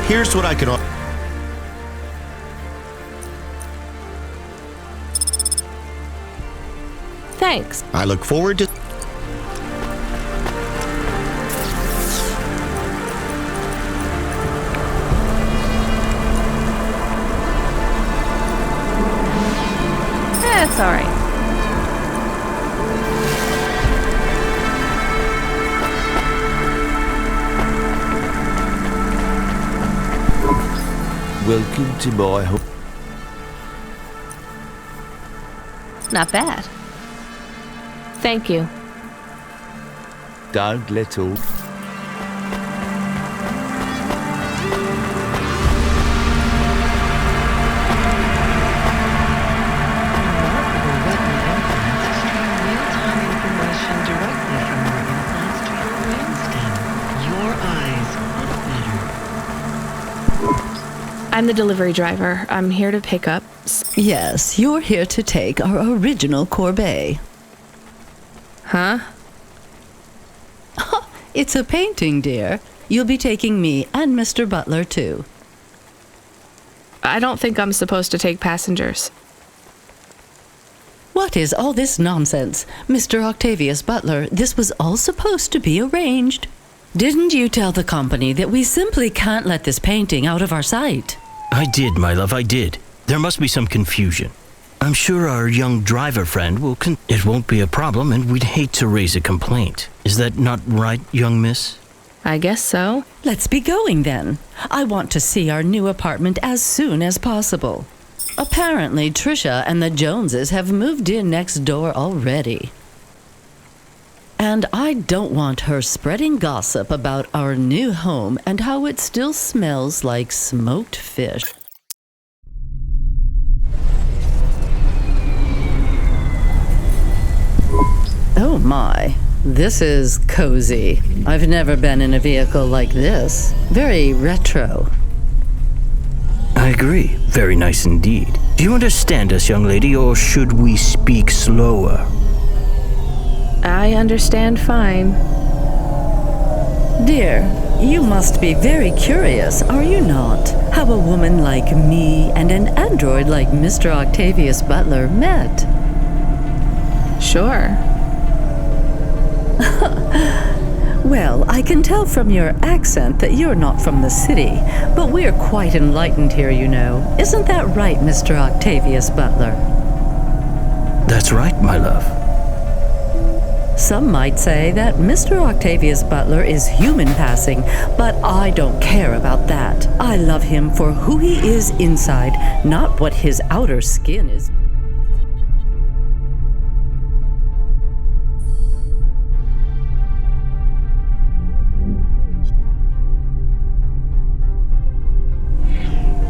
Here's what I can offer. Thanks. I look forward to... That's all right. Welcome to my home. Not bad. Thank you. Don't let all. I'm the delivery driver. I'm here to pick up. Yes, you're here to take our original corbeille. Huh? It's a painting, dear. You'll be taking me and Mr. Butler, too. I don't think I'm supposed to take passengers. What is all this nonsense? Mr. Octavius Butler, this was all supposed to be arranged. Didn't you tell the company that we simply can't let this painting out of our sight? I did, my love, I did. There must be some confusion. I'm sure our young driver friend will it won't be a problem, and we'd hate to raise a complaint. Is that not right, young miss? I guess so. Let's be going then. I want to see our new apartment as soon as possible. Apparently, Trisha and the Joneses have moved in next door already. And I don't want her spreading gossip about our new home and how it still smells like smoked fish. Oh my, this is cozy. I've never been in a vehicle like this. Very retro. I agree. Very nice indeed. Do you understand us, young lady, or should we speak slower? I understand fine. Dear, you must be very curious, are you not? How a woman like me and an android like Mr. Octavius Butler met. Sure. Well, I can tell from your accent that you're not from the city, but we're quite enlightened here, you know. Isn't that right, Mr. Octavius Butler? That's right, my love. Some might say that Mr. Octavius Butler is human passing, but I don't care about that. I love him for who he is inside, not what his outer skin is.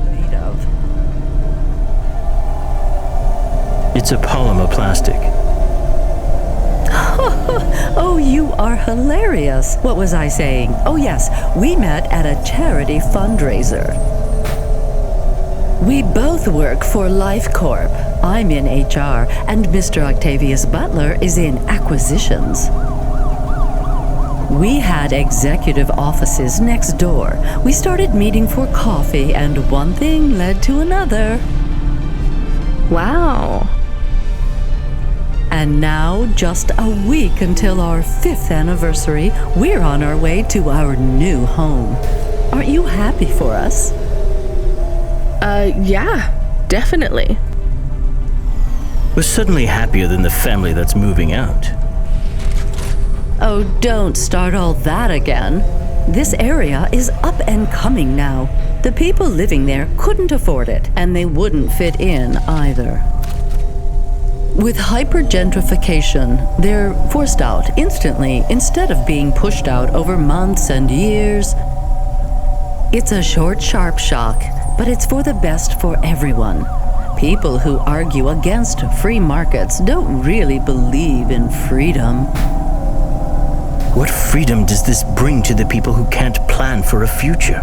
Made of. It's a polymer plastic. Oh, you are hilarious. What was I saying? Oh, yes, we met at a charity fundraiser. We both work for Life Corp. I'm in HR, and Mr. Octavius Butler is in acquisitions. We had executive offices next door. We started meeting for coffee, and one thing led to another. Wow. And now, just a week until our 5th anniversary, we're on our way to our new home. Aren't you happy for us? Yeah, definitely. We're suddenly happier than the family that's moving out. Oh, don't start all that again. This area is up and coming now. The people living there couldn't afford it, and they wouldn't fit in either. With hypergentrification, they're forced out instantly instead of being pushed out over months and years. It's a short, sharp shock, but it's for the best for everyone. People who argue against free markets don't really believe in freedom. What freedom does this bring to the people who can't plan for a future?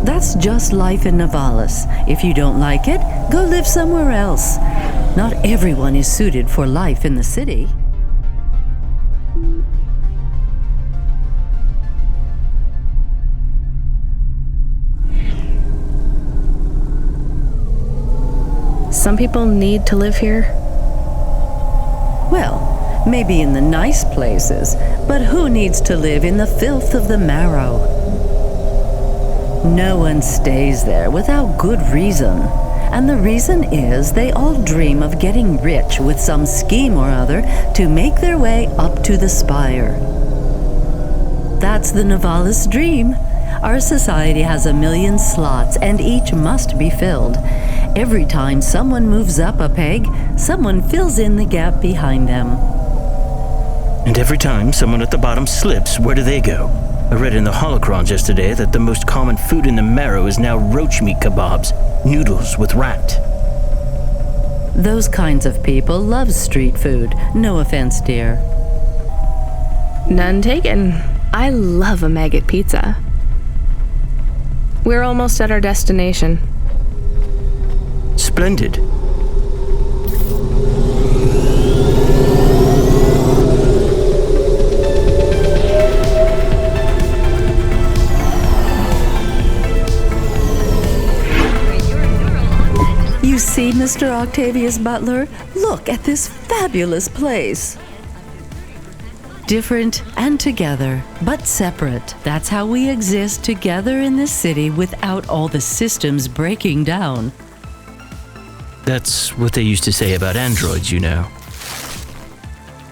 That's just life in Navalis. If you don't like it, go live somewhere else. Not everyone is suited for life in the city. some people need to live here? Well, maybe in the nice places, but who needs to live in the filth of the marrow? No one stays there without good reason. And the reason is they all dream of getting rich with some scheme or other to make their way up to the spire. That's the Navalis dream. Our society has 1,000,000 slots, and each must be filled. Every time someone moves up a peg, someone fills in the gap behind them. And every time someone at the bottom slips, where do they go? I read in the holocrons yesterday that the most common food in the marrow is now roach meat kebabs, noodles with rat. Those kinds of people love street food. No offense, dear. None taken. I love a maggot pizza. We're almost at our destination. Splendid. You see, Mr. Octavius Butler? Look at this fabulous place. Different and together, but separate. That's how we exist together in this city without all the systems breaking down. That's what they used to say about androids, you know.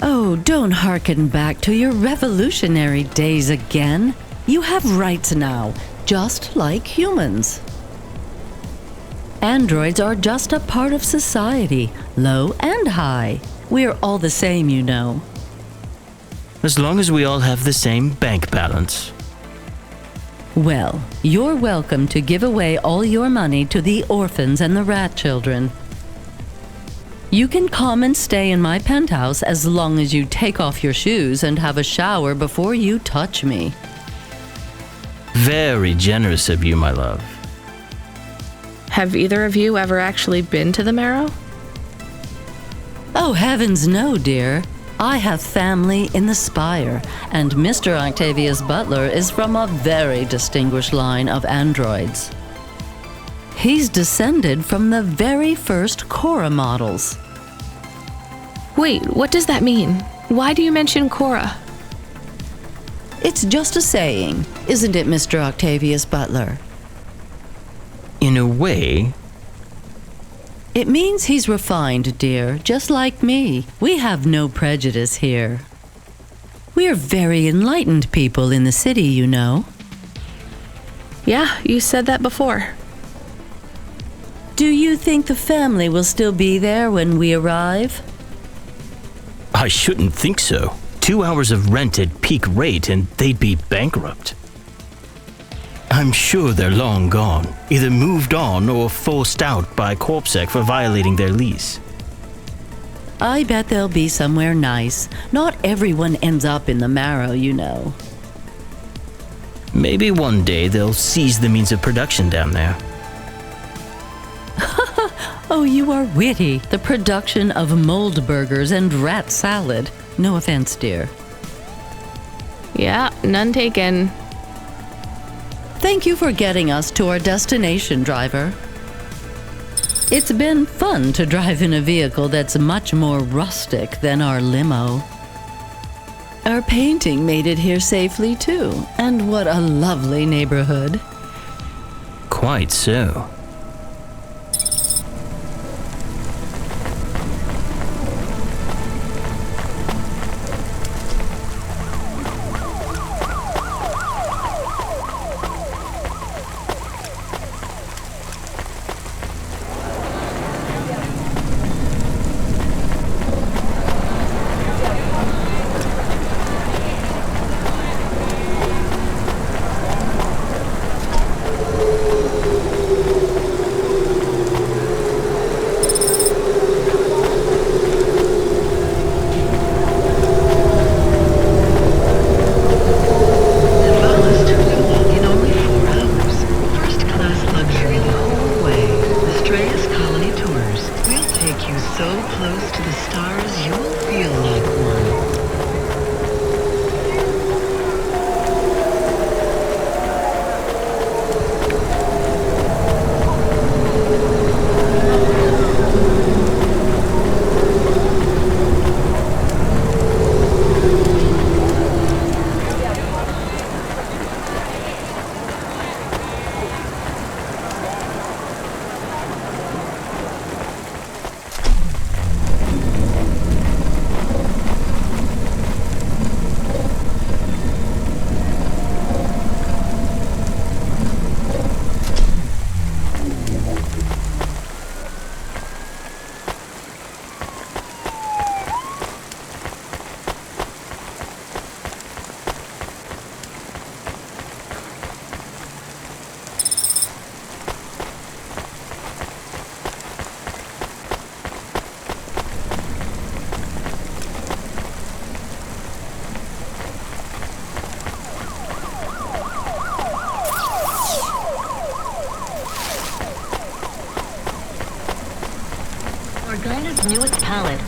Oh, don't hearken back to your revolutionary days again. You have rights now, just like humans. Androids are just a part of society, low and high. We're all the same, you know. As long as we all have the same bank balance. Well, you're welcome to give away all your money to the orphans and the rat children. You can come and stay in my penthouse as long as you take off your shoes and have a shower before you touch me. Very generous of you, my love. Have either of you ever actually been to the marrow? Oh, heavens no, dear. I have family in the spire, and Mr. Octavius Butler is from a very distinguished line of androids. He's descended from the very first Cora models. Wait, what does that mean? Why do you mention Cora? It's just a saying, isn't it, Mr. Octavius Butler? In a way, It means he's refined, dear, just like me. We have no prejudice here. We're very enlightened people in the city, you know. Yeah, you said that before. Do you think the family will still be there when we arrive? I shouldn't think so. 2 hours of rent at peak rate and they'd be bankrupt. I'm sure they're long gone, either moved on or forced out by Corpsec for violating their lease. I bet they'll be somewhere nice. Not everyone ends up in the marrow, you know. Maybe one day they'll seize the means of production down there. Oh, you are witty. The production of mold burgers and rat salad. No offense, dear. Yeah, none taken. Thank you for getting us to our destination, driver. It's been fun to drive in a vehicle that's much more rustic than our limo. Our painting made it here safely, too. And what a lovely neighborhood. Quite so.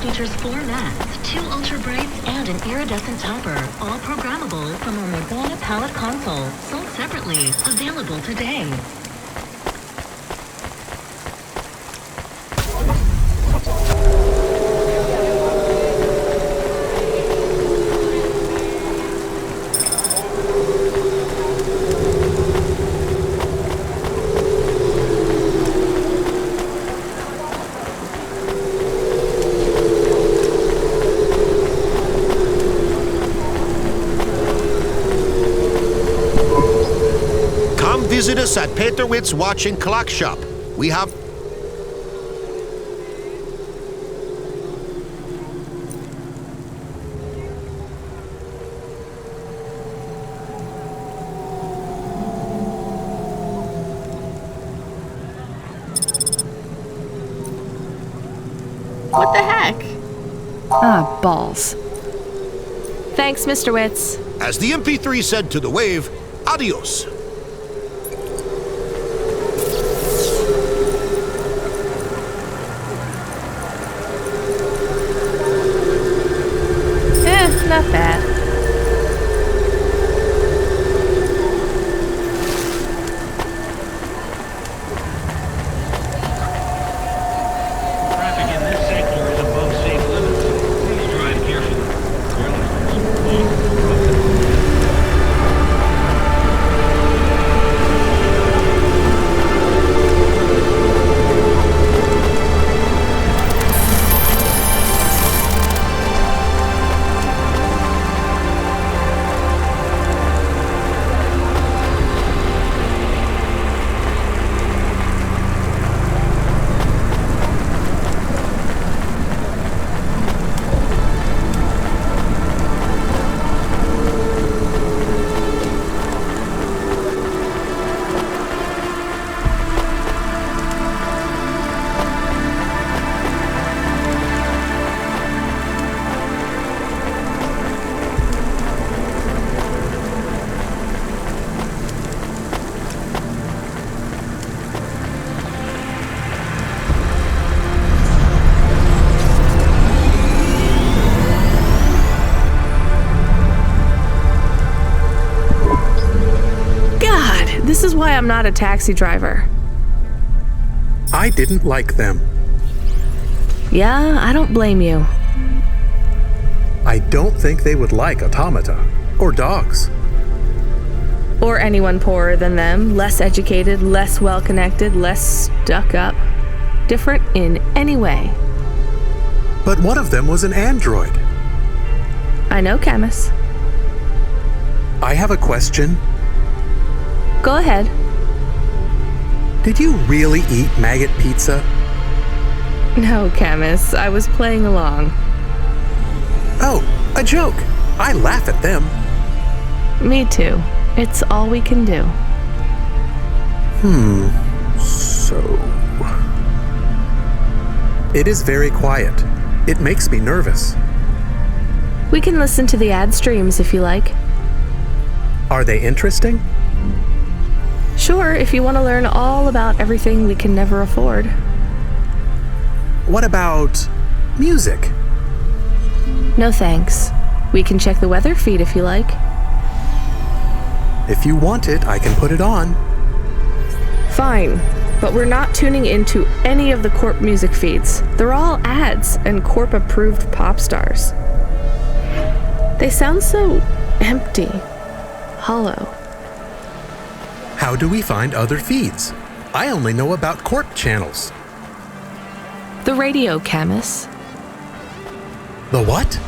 features 4 masts, 2 ultra brights, and an iridescent topper, all programmable from our Morgana palette console, sold separately, available today. Visit us at Peterwitz Watch and Clock Shop. We have... What the heck? Ah, balls. Thanks, Mr. Witz. As the MP3 said to the wave, adios. Not bad. Traffic in this sector is above safe limits. Please drive carefully. This is why I'm not a taxi driver. I didn't like them. Yeah, I don't blame you. I don't think they would like automata or dogs. Or anyone poorer than them, less educated, less well-connected, less stuck up. Different in any way. But one of them was an android. I know, Camus. I have a question. Go ahead. Did you really eat maggot pizza? No, Camus. I was playing along. Oh, a joke. I laugh at them. Me too. It's all we can do. So... It is very quiet. It makes me nervous. We can listen to the ad streams if you like. Are they interesting? Sure, if you want to learn all about everything we can never afford. What about music? No thanks. We can check the weather feed if you like. If you want it, I can put it on. Fine, but we're not tuning into any of the Corp music feeds. They're all ads and Corp-approved pop stars. They sound so empty, hollow. How do we find other feeds? I only know about Corp channels. The radio, Camus. The what?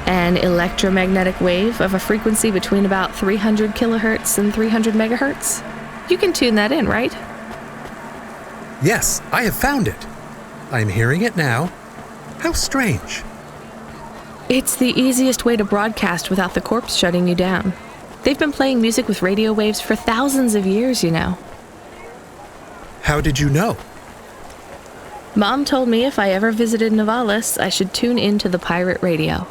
An electromagnetic wave of a frequency between about 300 kilohertz and 300 megahertz. You can tune that in, right? Yes, I have found it. I'm hearing it now. How strange. It's the easiest way to broadcast without the Corps shutting you down. They've been playing music with radio waves for thousands of years, you know. How did you know? Mom told me if I ever visited Novalis, I should tune into the pirate radio.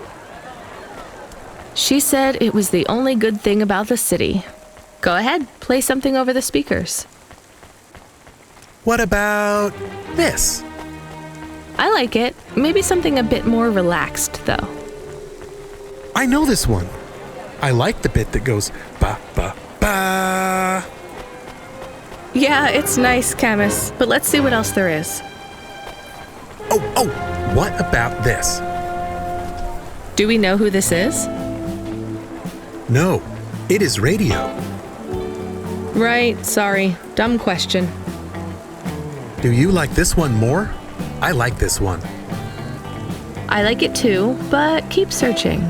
She said it was the only good thing about the city. Go ahead, play something over the speakers. What about this? I like it. Maybe something a bit more relaxed, though. I know this one. I like the bit that goes ba ba ba. Yeah, it's nice, Camus, but let's see what else there is. Oh, what about this? Do we know who this is? No, it is radio. Right, sorry. Dumb question. Do you like this one more? I like this one. I like it too, but keep searching.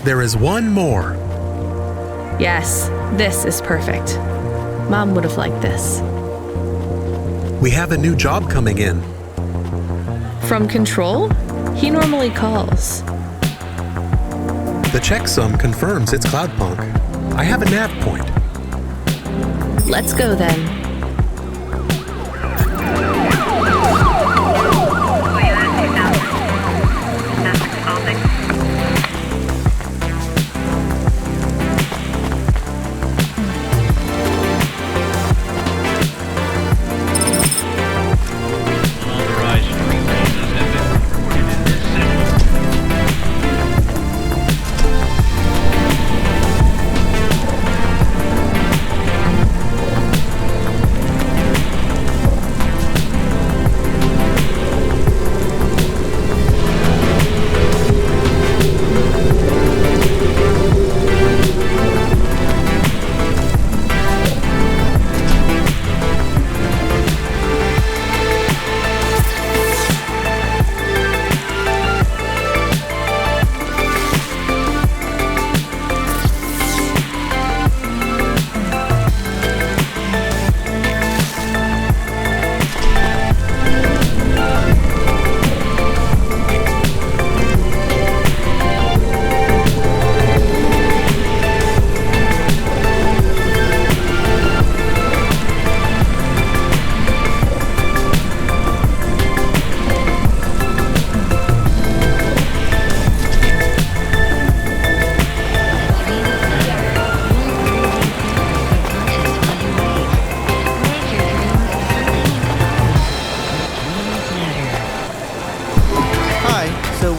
There is one more. Yes, this is perfect. Mom would have liked this. We have a new job coming in. From Control? He normally calls. The checksum confirms it's Cloudpunk. I have a nav point. Let's go then. Unauthorized street lasers have been reported in this sector.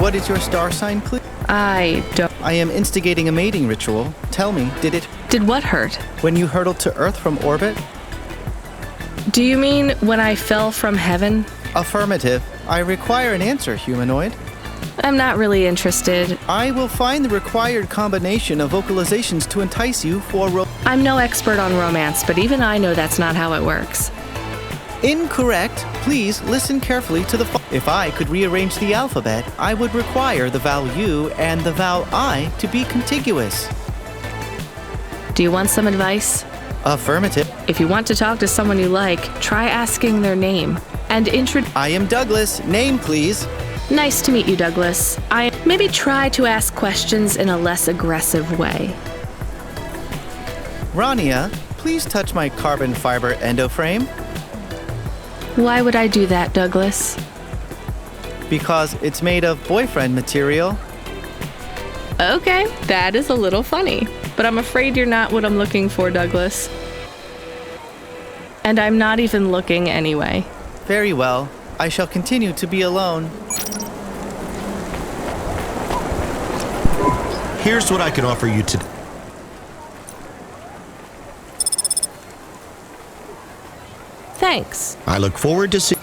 What is your star sign, please? I don't. I am instigating a mating ritual. Tell me, did what hurt? when you hurtled to Earth from orbit? Do you mean when I fell from heaven? Affirmative. I require an answer, humanoid. I'm not really interested. I will find the required combination of vocalizations to entice you for I'm no expert on romance, but even I know that's not how it works. Incorrect. Please listen carefully to the If I could rearrange the alphabet, I would require the vowel U and the vowel I to be contiguous. Do you want some advice? Affirmative. If you want to talk to someone you like, try asking their name. And I am Douglas. Name, please. Nice to meet you, Douglas. Maybe try to ask questions in a less aggressive way. Rania, please touch my carbon fiber endoframe. Why would I do that, Douglas? Because it's made of boyfriend material. Okay, that is a little funny, but I'm afraid you're not what I'm looking for, Douglas. And I'm not even looking anyway. Very well. I shall continue to be alone. Here's what I can offer you today. Thanks. I look forward to seeing.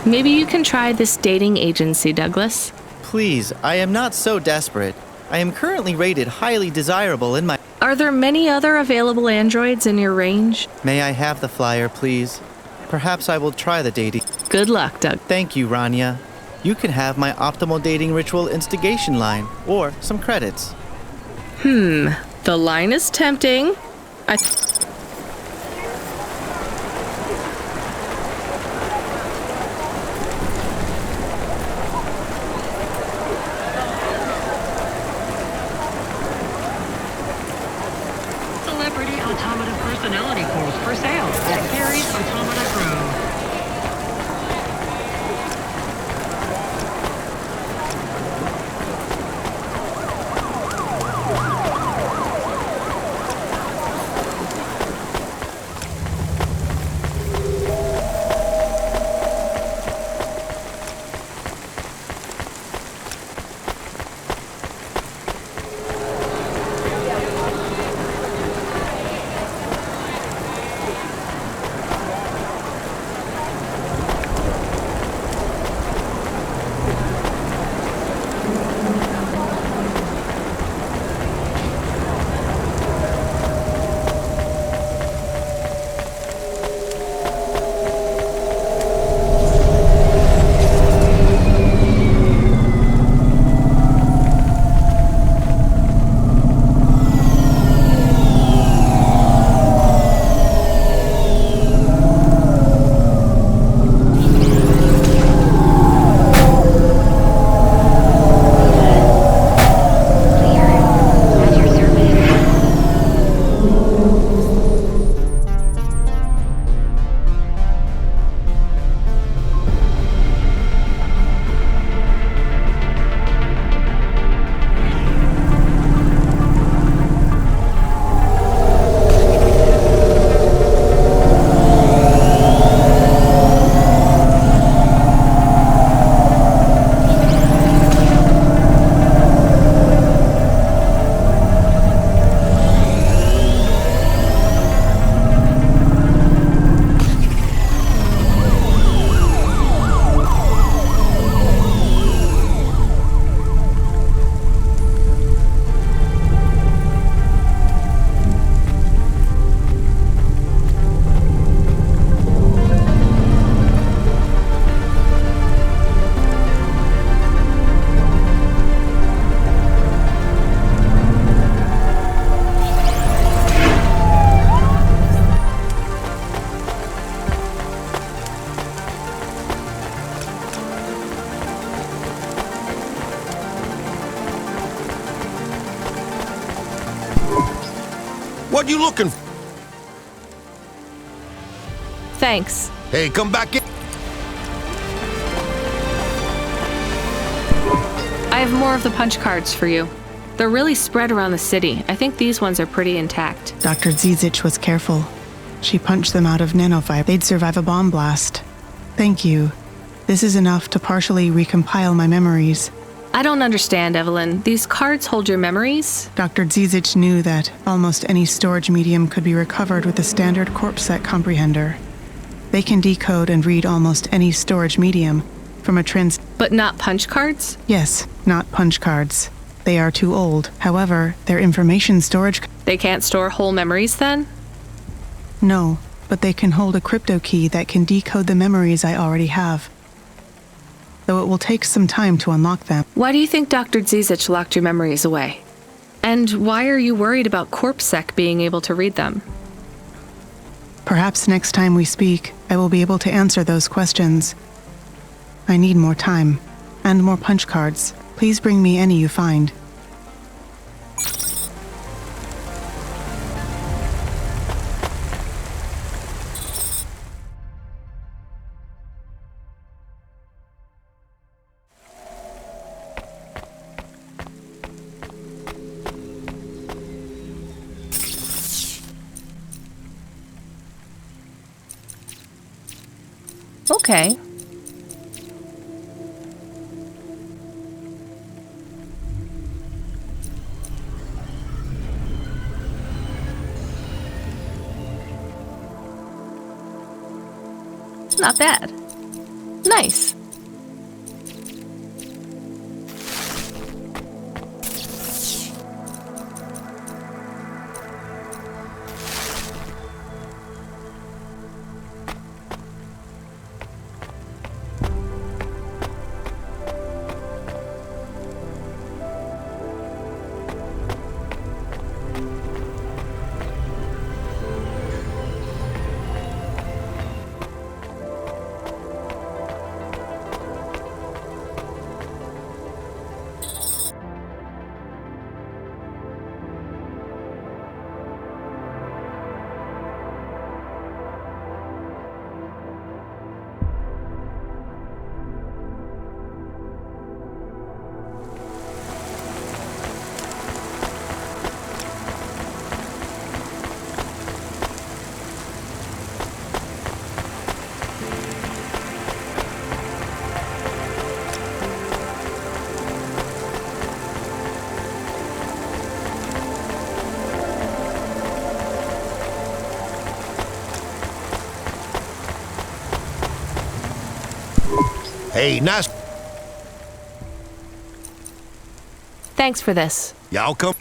Maybe you can try this dating agency, Douglas. Please, I am not so desperate. I am currently rated highly desirable in my... Are there many other available androids in your range? May I have the flyer, please? Perhaps I will try the dating... Good luck, Doug. Thank you, Rania. You can have my optimal dating ritual instigation line, or some credits. The line is tempting. Celebrity automata personality cores for sale at Gary's Automata Grove. What you looking for? Thanks. Hey, come back in. I have more of the punch cards for you. They're really spread around the city. I think these ones are pretty intact. Dr. Zizich was careful. She punched them out of nanofiber. They'd survive a bomb blast. Thank you. This is enough to partially recompile my memories. I don't understand, Evelyn. These cards hold your memories? Dr. Zizich knew that almost any storage medium could be recovered with a standard corpsec comprehender. They can decode and read almost any storage medium from a But not punch cards? Yes, not punch cards. They are too old. However, their information storage... They can't store whole memories then? No, but they can hold a crypto key that can decode the memories I already have. Though it will take some time to unlock them. Why do you think Dr. Zizich locked your memories away? And why are you worried about CorpSec being able to read them? Perhaps next time we speak, I will be able to answer those questions. I need more time, and more punch cards. Please bring me any you find. Okay. Not bad. Nice. Hey, nice. Thanks for this. Y'all come.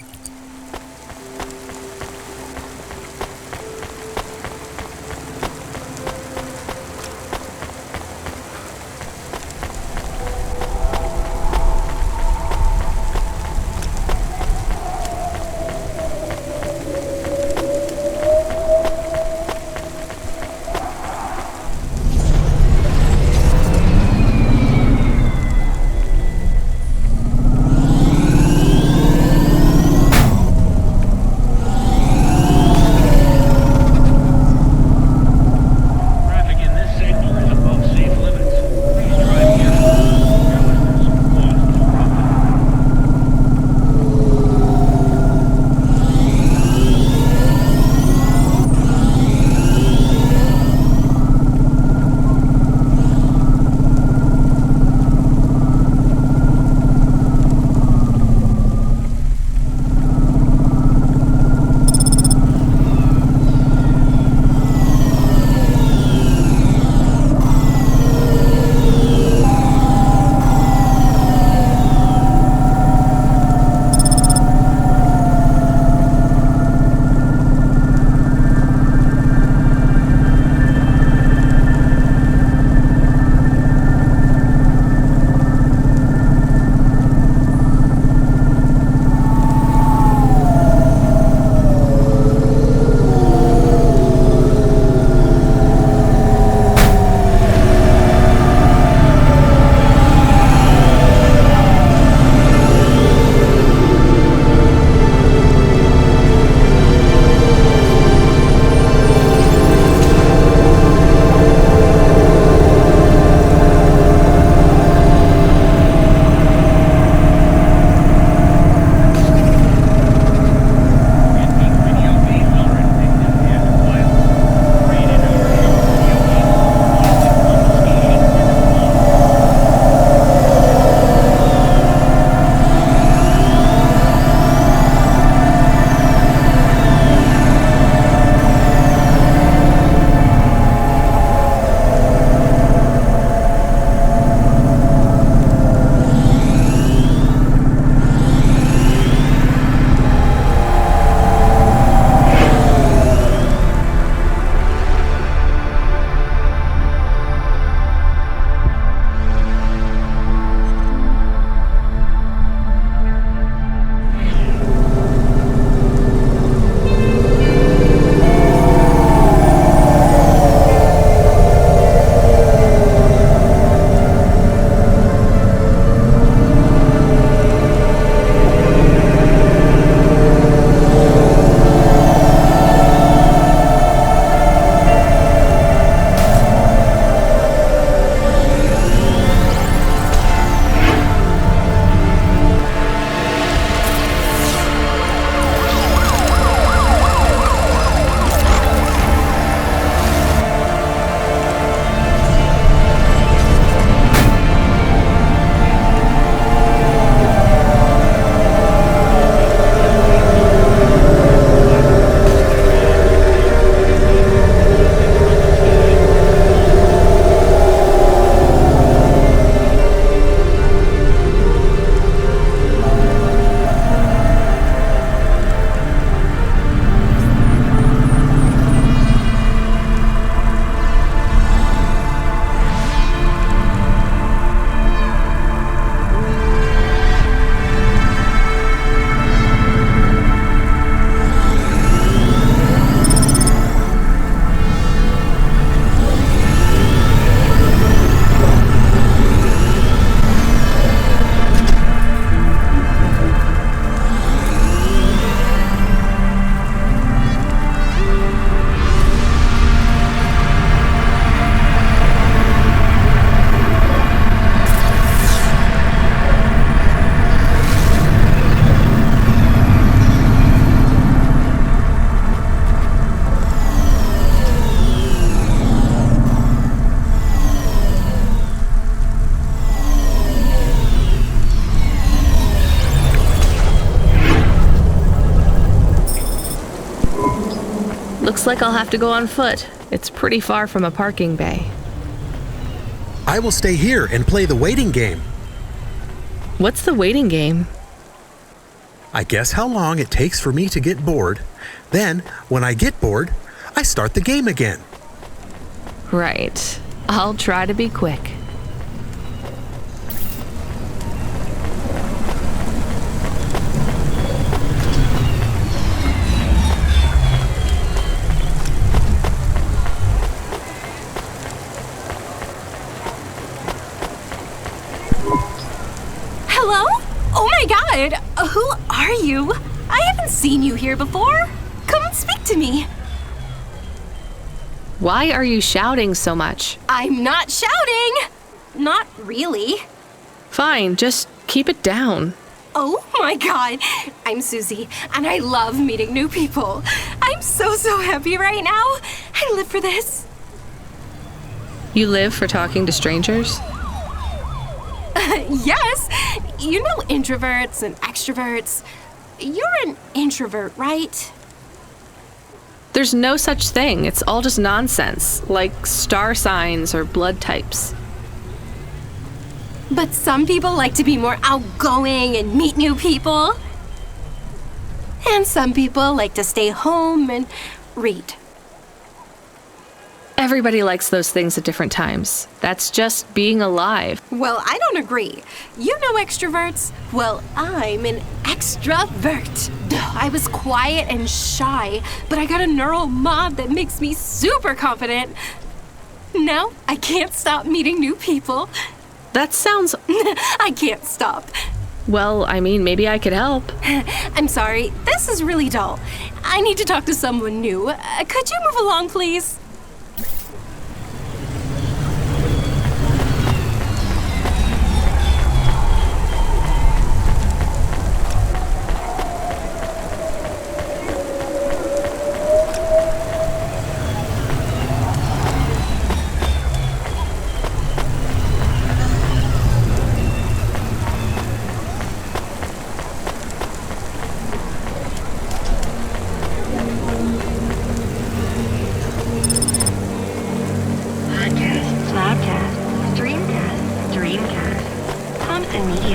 like I'll have to go on foot. It's pretty far from a parking bay. I will stay here and play the waiting game. What's the waiting game? I guess how long it takes for me to get bored. Then, when I get bored, I start the game again. Right. I'll try to be quick. Hello? Oh my god! Who are you? I haven't seen you here before. Come and speak to me. Why are you shouting so much? I'm not shouting! Not really. Fine, just keep it down. Oh my god! I'm Susie, and I love meeting new people. I'm so happy right now. I live for this. You live for talking to strangers? Yes! You know introverts and extroverts. You're an introvert, right? There's no such thing. It's all just nonsense, like star signs or blood types. But some people like to be more outgoing and meet new people. And some people like to stay home and read. Everybody likes those things at different times. That's just being alive. Well, I don't agree. You know extroverts? Well, I'm an extrovert. I was quiet and shy, but I got a neural mod that makes me super confident. Now, I can't stop meeting new people. That sounds... I can't stop. Well, I mean, maybe I could help. I'm sorry, this is really dull. I need to talk to someone new. Could you move along, please?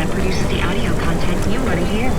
Produces the audio content you want to hear.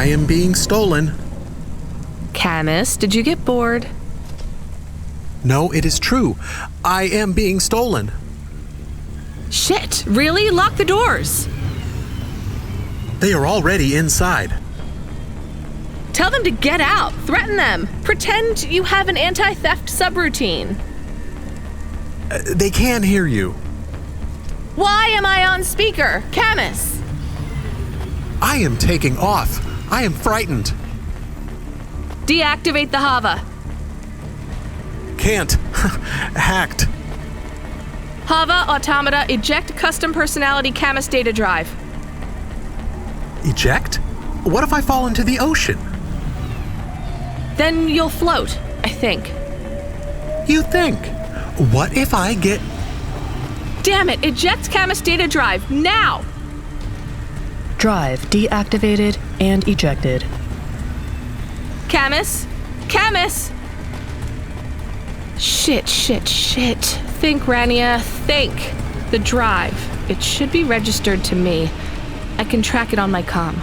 I am being stolen. Camus, did you get bored? No, it is true. I am being stolen. Shit, really? Lock the doors. They are already inside. Tell them to get out. Threaten them. Pretend you have an anti-theft subroutine. They can hear you. Why am I on speaker? Camus! I am taking off. I am frightened. Deactivate the Hava. Can't. Hacked. Hava, Automata, eject custom personality Camus data drive. Eject? What if I fall into the ocean? Then you'll float, I think. You think? What if I get... Damn it, eject Camus data drive, now! Drive deactivated and ejected. Camus? Camus! Shit. Think, Rania, think. The drive. It should be registered to me. I can track it on my comm.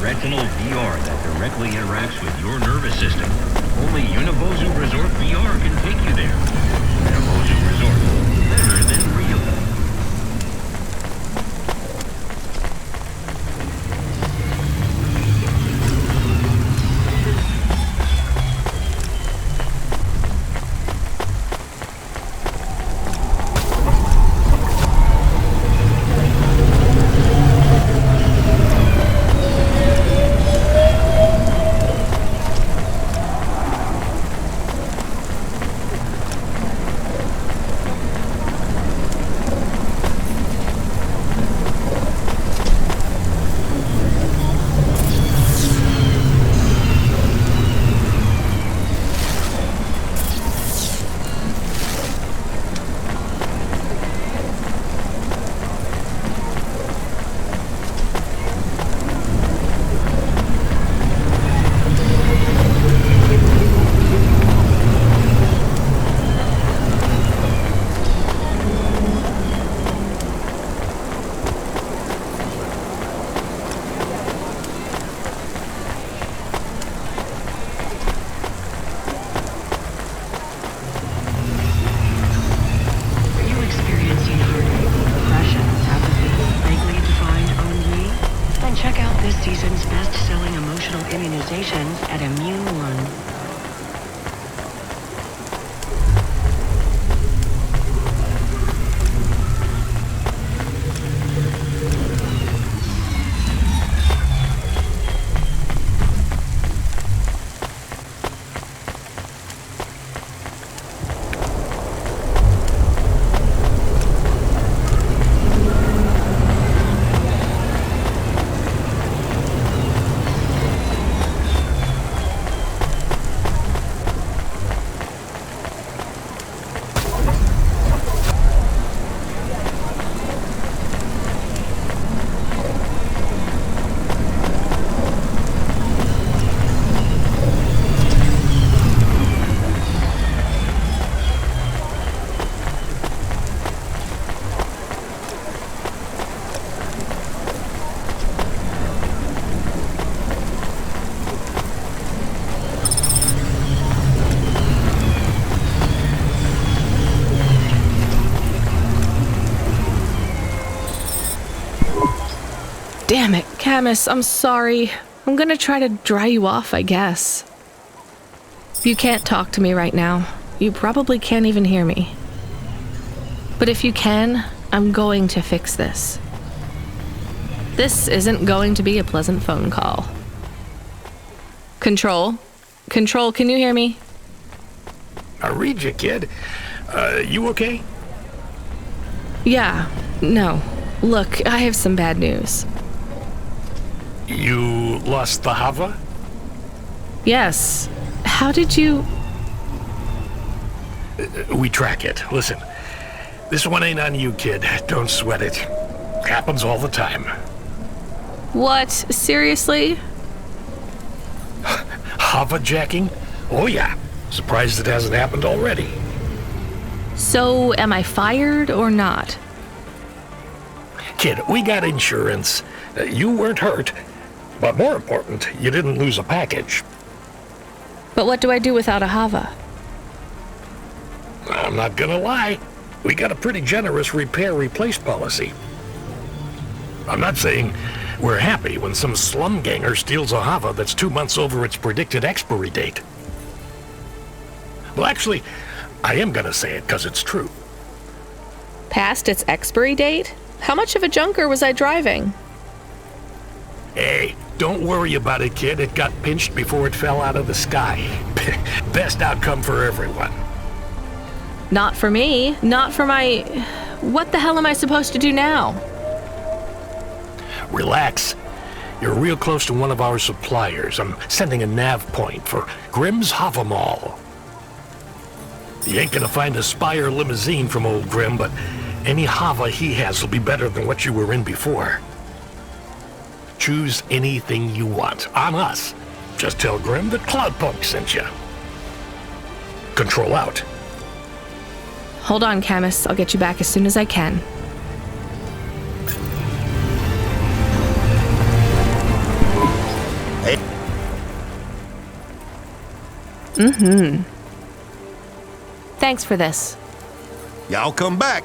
Retinal VR that directly interacts with your nervous system. Only Unibozu Resort VR can take you there. Unibozu Resort, better than real. season's best-selling emotional immunizations at Immune One. Damn it, Camus, I'm sorry. I'm gonna try to dry you off, I guess. You can't talk to me right now. You probably can't even hear me. But if you can, I'm going to fix this. This isn't going to be a pleasant phone call. Control? Control, can you hear me? I read you, kid. You okay? Yeah, no. Look, I have some bad news. You lost the Hava? Yes. How did you... We track it. Listen, this one ain't on you, kid. Don't sweat it. Happens all the time. What? Seriously? Hava jacking? Oh yeah. Surprised it hasn't happened already. So, am I fired or not? Kid, we got insurance. You weren't hurt. But more important, you didn't lose a package. But what do I do without a Hava? I'm not gonna lie. We got a pretty generous repair-replace policy. I'm not saying we're happy when some slum ganger steals a Hava that's 2 months over its predicted expiry date. Well, actually, I am gonna say it because it's true. Past its expiry date? How much of a junker was I driving? Hey, don't worry about it, kid. It got pinched before it fell out of the sky. Best outcome for everyone. Not for me. Not for my... What the hell am I supposed to do now? Relax. You're real close to one of our suppliers. I'm sending a nav point for Grimm's Hava Mall. You ain't gonna find a Spire limousine from old Grimm, but any Hava he has will be better than what you were in before. Choose anything you want. On us. Just tell Grimm that Cloudpunk sent you. Control out. Hold on, Camus. I'll get you back as soon as I can. Hey. Mm-hmm. Thanks for this. Y'all come back.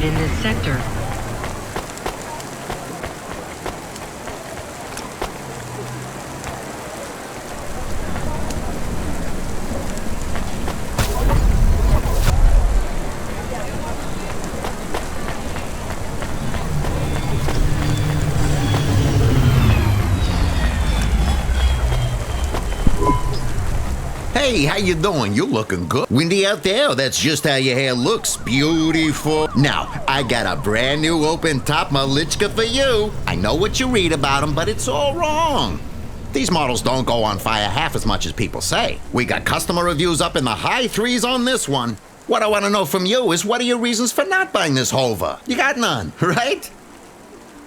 in this sector. Hey, how you doing? You looking good. Windy out there? That's just how your hair looks. Beautiful. Now, I got a brand new open top Malichka for you. I know what you read about them, but it's all wrong. These models don't go on fire half as much as people say. We got customer reviews up in the high threes on this one. What I want to know from you is what are your reasons for not buying this Hova? You got none, right?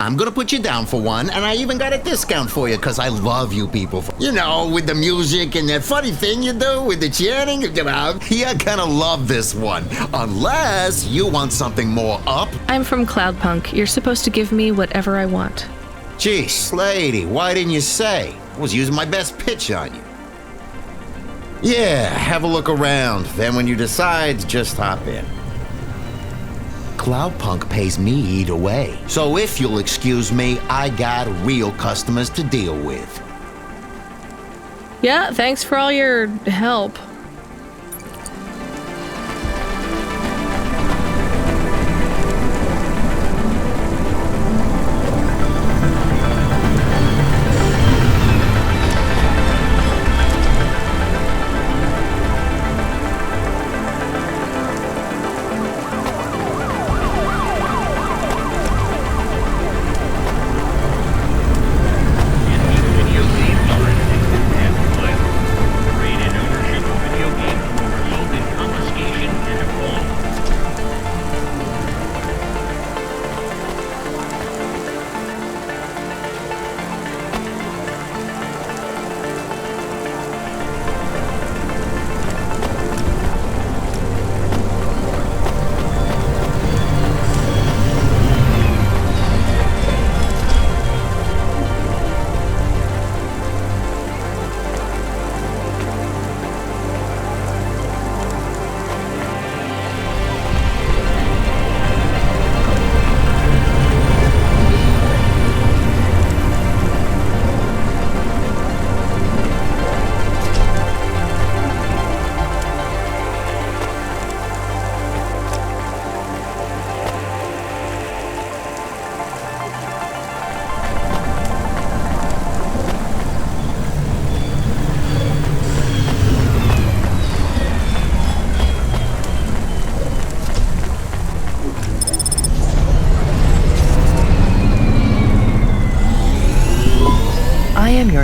I'm gonna put you down for one, and I even got a discount for you because I love you people. You know, with the music and that funny thing you do with the chanting, you're gonna love this one. Unless you want something more up. I'm from Cloudpunk. You're supposed to give me whatever I want. Geez, lady, why didn't you say? I was using my best pitch on you. Yeah, have a look around. Then when you decide, just hop in. Cloudpunk pays me either way. So if you'll excuse me, I got real customers to deal with. Yeah, thanks for all your help.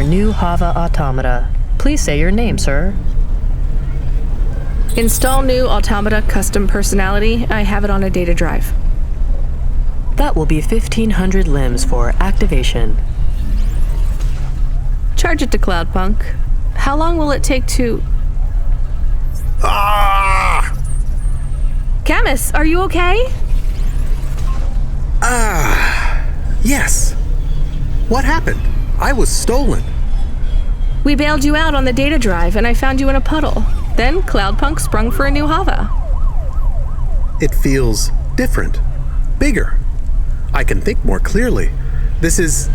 new Hava automata. Please say your name, sir. Install new automata custom personality. I have it on a data drive. That will be 1,500 limbs for activation. Charge it to Cloudpunk. How long will it take to... Ah! Camus, are you okay? Yes. What happened? I was stolen. We bailed you out on the data drive and I found you in a puddle. Then Cloudpunk sprung for a new Hava. It feels different, bigger. I can think more clearly. This is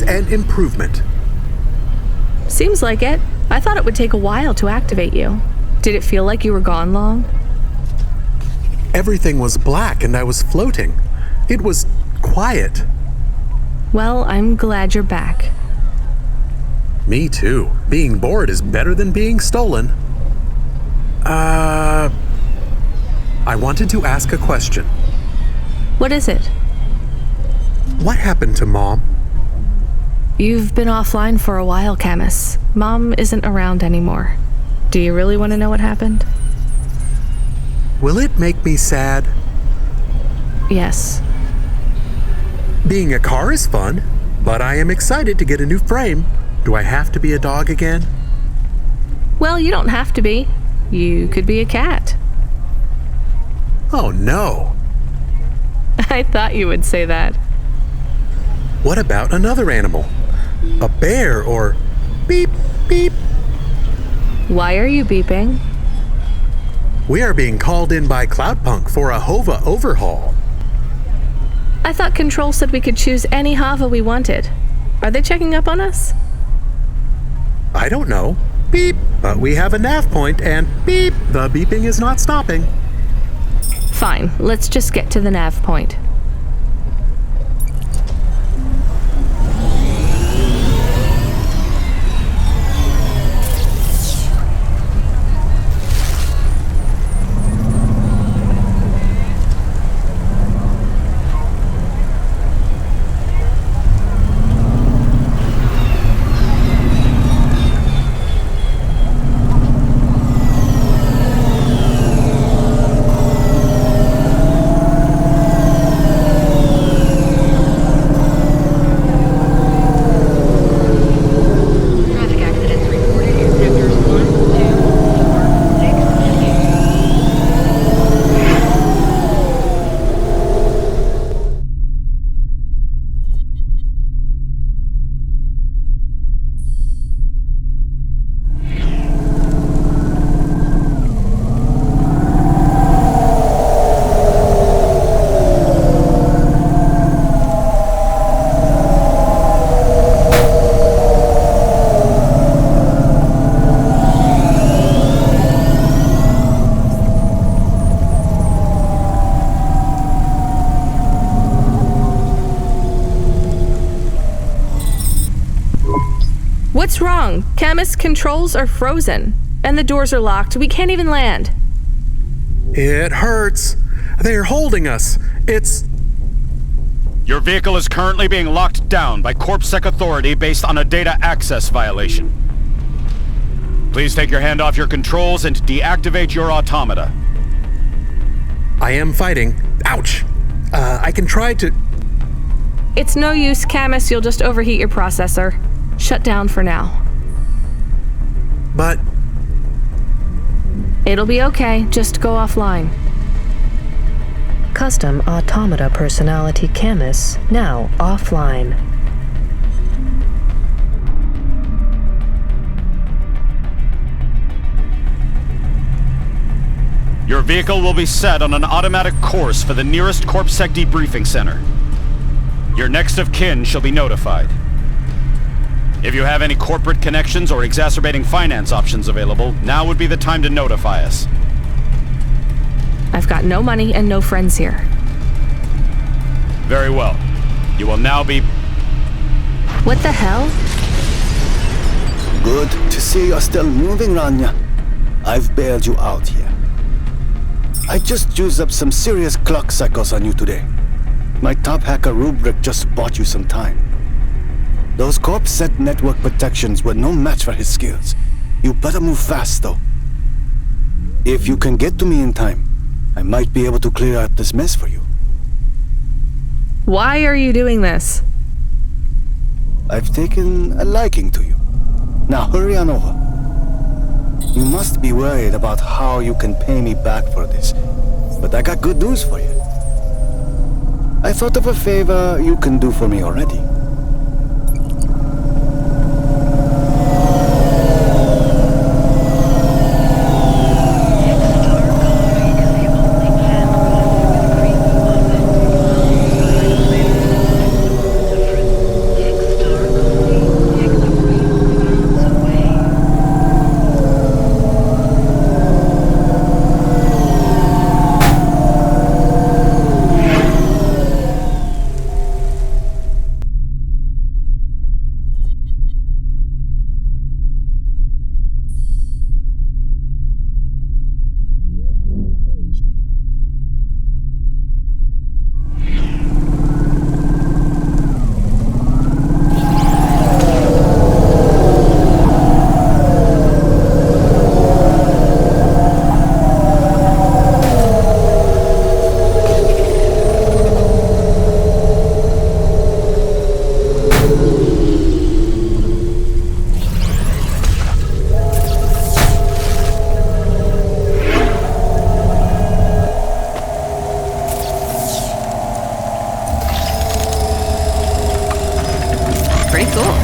an improvement. Seems like it. I thought it would take a while to activate you. Did it feel like you were gone long? Everything was black and I was floating. It was quiet. Well, I'm glad you're back. Me too. Being bored is better than being stolen. I wanted to ask a question. What is it? What happened to Mom? You've been offline for a while, Camus. Mom isn't around anymore. Do you really want to know what happened? Will it make me sad? Yes. Being a car is fun, but I am excited to get a new frame. Do I have to be a dog again? Well, you don't have to be. You could be a cat. Oh no. I thought you would say that. What about another animal? A bear or beep, beep? Why are you beeping? We are being called in by Cloudpunk for a Hova overhaul. I thought Control said we could choose any Hava we wanted. Are they checking up on us? I don't know. Beep, but we have a nav point and beep, the beeping is not stopping. Fine, let's just get to the nav point. What's wrong? Camus, controls are frozen. And the doors are locked. We can't even land. It hurts. They're holding us. Your vehicle is currently being locked down by CorpSec Authority based on a data access violation. Please take your hand off your controls and deactivate your automata. I am fighting. Ouch. I can try to... It's no use, Camus. You'll just overheat your processor. Shut down for now. But... It'll be okay. Just go offline. Custom automata personality Camus now offline. Your vehicle will be set on an automatic course for the nearest CorpSec debriefing center. Your next of kin shall be notified. If you have any corporate connections or exacerbating finance options available, now would be the time to notify us. I've got no money and no friends here. Very well. You will now be... What the hell? Good to see you're still moving, Rania. I've bailed you out here. I just used up some serious clock cycles on you today. My top hacker rubric just bought you some time. Those corp-set network protections were no match for his skills. You better move fast, though. If you can get to me in time, I might be able to clear up this mess for you. Why are you doing this? I've taken a liking to you. Now hurry on over. You must be worried about how you can pay me back for this, but I got good news for you. I thought of a favor you can do for me already. Pretty cool.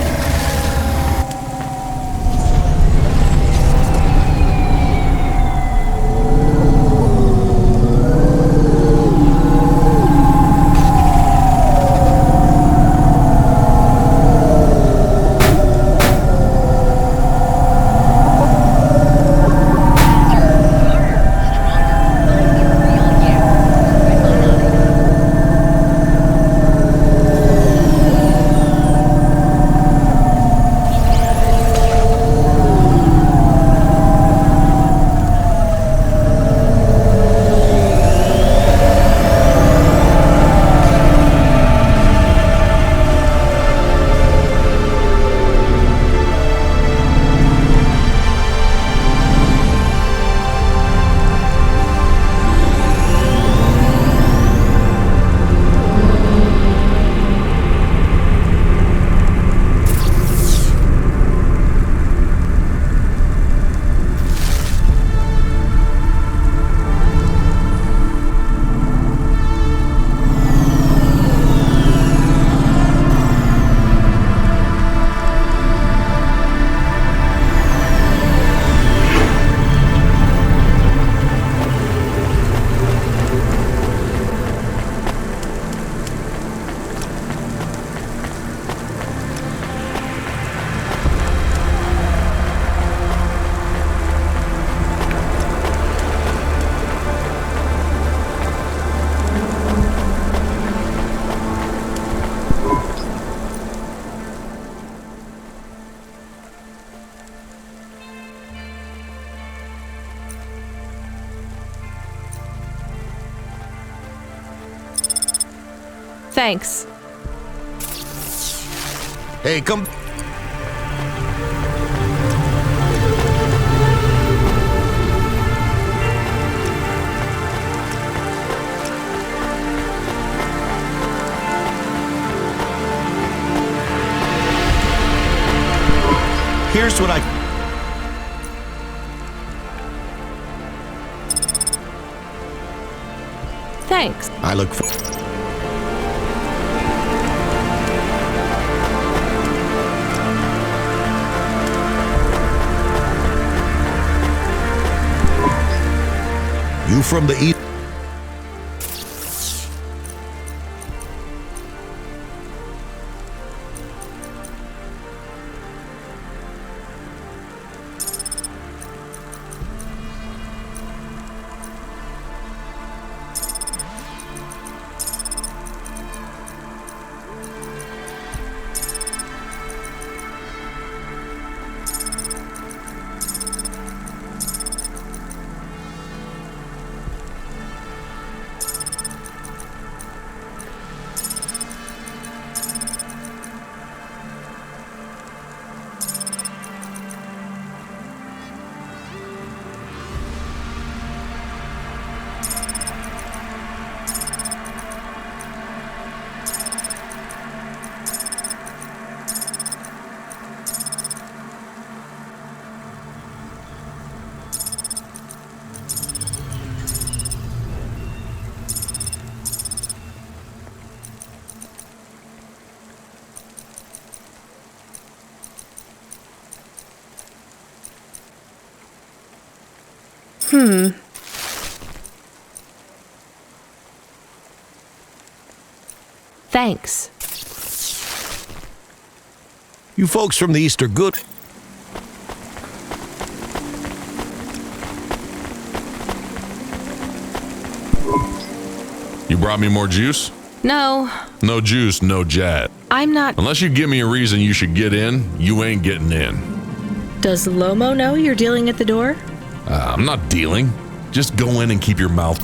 Thanks. Hey, come. Here's what I. Thanks. I look for. You from the east? Thanks. You folks from the East are good. You brought me more juice? No, No juice, no jet. I'm not. Unless you give me a reason you should get in, you ain't getting in. Does Lomo know you're dealing at the door? I'm not dealing. Just go in and keep your mouth.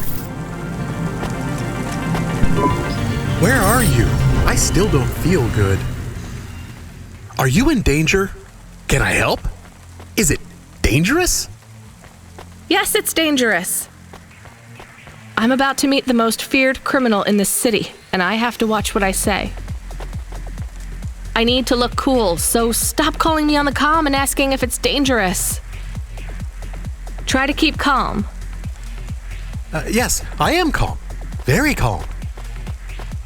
Where are you? I still don't feel good. Are you in danger? Can I help? Is it dangerous? Yes, it's dangerous. I'm about to meet the most feared criminal in this city, and I have to watch what I say. I need to look cool, so stop calling me on the comm and asking if it's dangerous. Try to keep calm. Yes, I am calm. Very calm.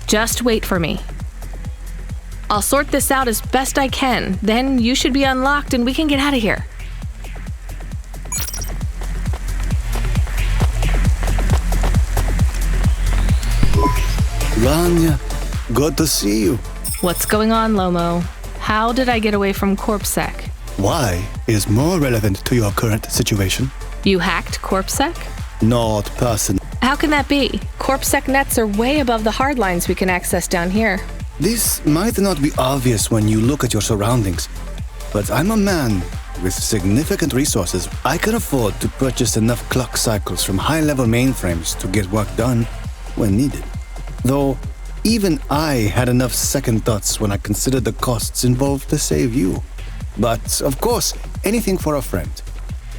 Just wait for me. I'll sort this out as best I can, then you should be unlocked and we can get out of here. Rania, good to see you. What's going on, Lomo? How did I get away from CorpSec? Why is more relevant to your current situation? You hacked CorpSec? Not person. How can that be? CorpSec nets are way above the hard lines we can access down here. This might not be obvious when you look at your surroundings, but I'm a man with significant resources. I can afford to purchase enough clock cycles from high-level mainframes to get work done when needed. Though, even I had enough second thoughts when I considered the costs involved to save you. But, of course, anything for a friend.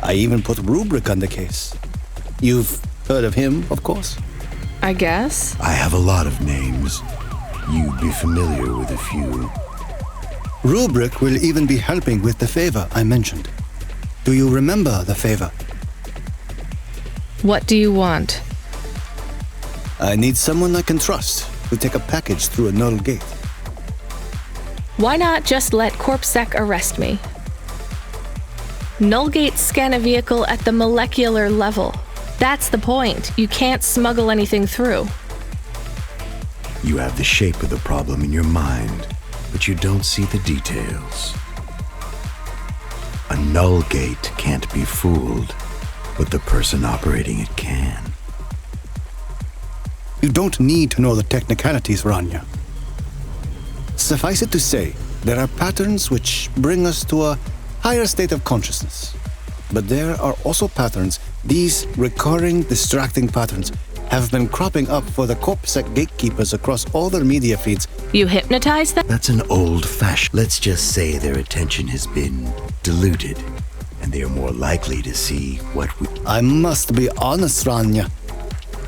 I even put Rubric on the case. You've heard of him, of course? I guess. I have a lot of names. You'd be familiar with a few. Rubric will even be helping with the favor I mentioned. Do you remember the favor? What do you want? I need someone I can trust to take a package through a null gate. Why not just let CorpSec arrest me? Null gates scan a vehicle at the molecular level. That's the point. You can't smuggle anything through. You have the shape of the problem in your mind, but you don't see the details. A null gate can't be fooled, but the person operating it can. You don't need to know the technicalities, Rania. Suffice it to say, there are patterns which bring us to a higher state of consciousness. But there are also patterns, these recurring, distracting patterns, have been cropping up for the CorpSec gatekeepers across all their media feeds. You hypnotize them? That's an old-fashioned. Let's just say their attention has been diluted, and they are more likely to see what we... I must be honest, Rania.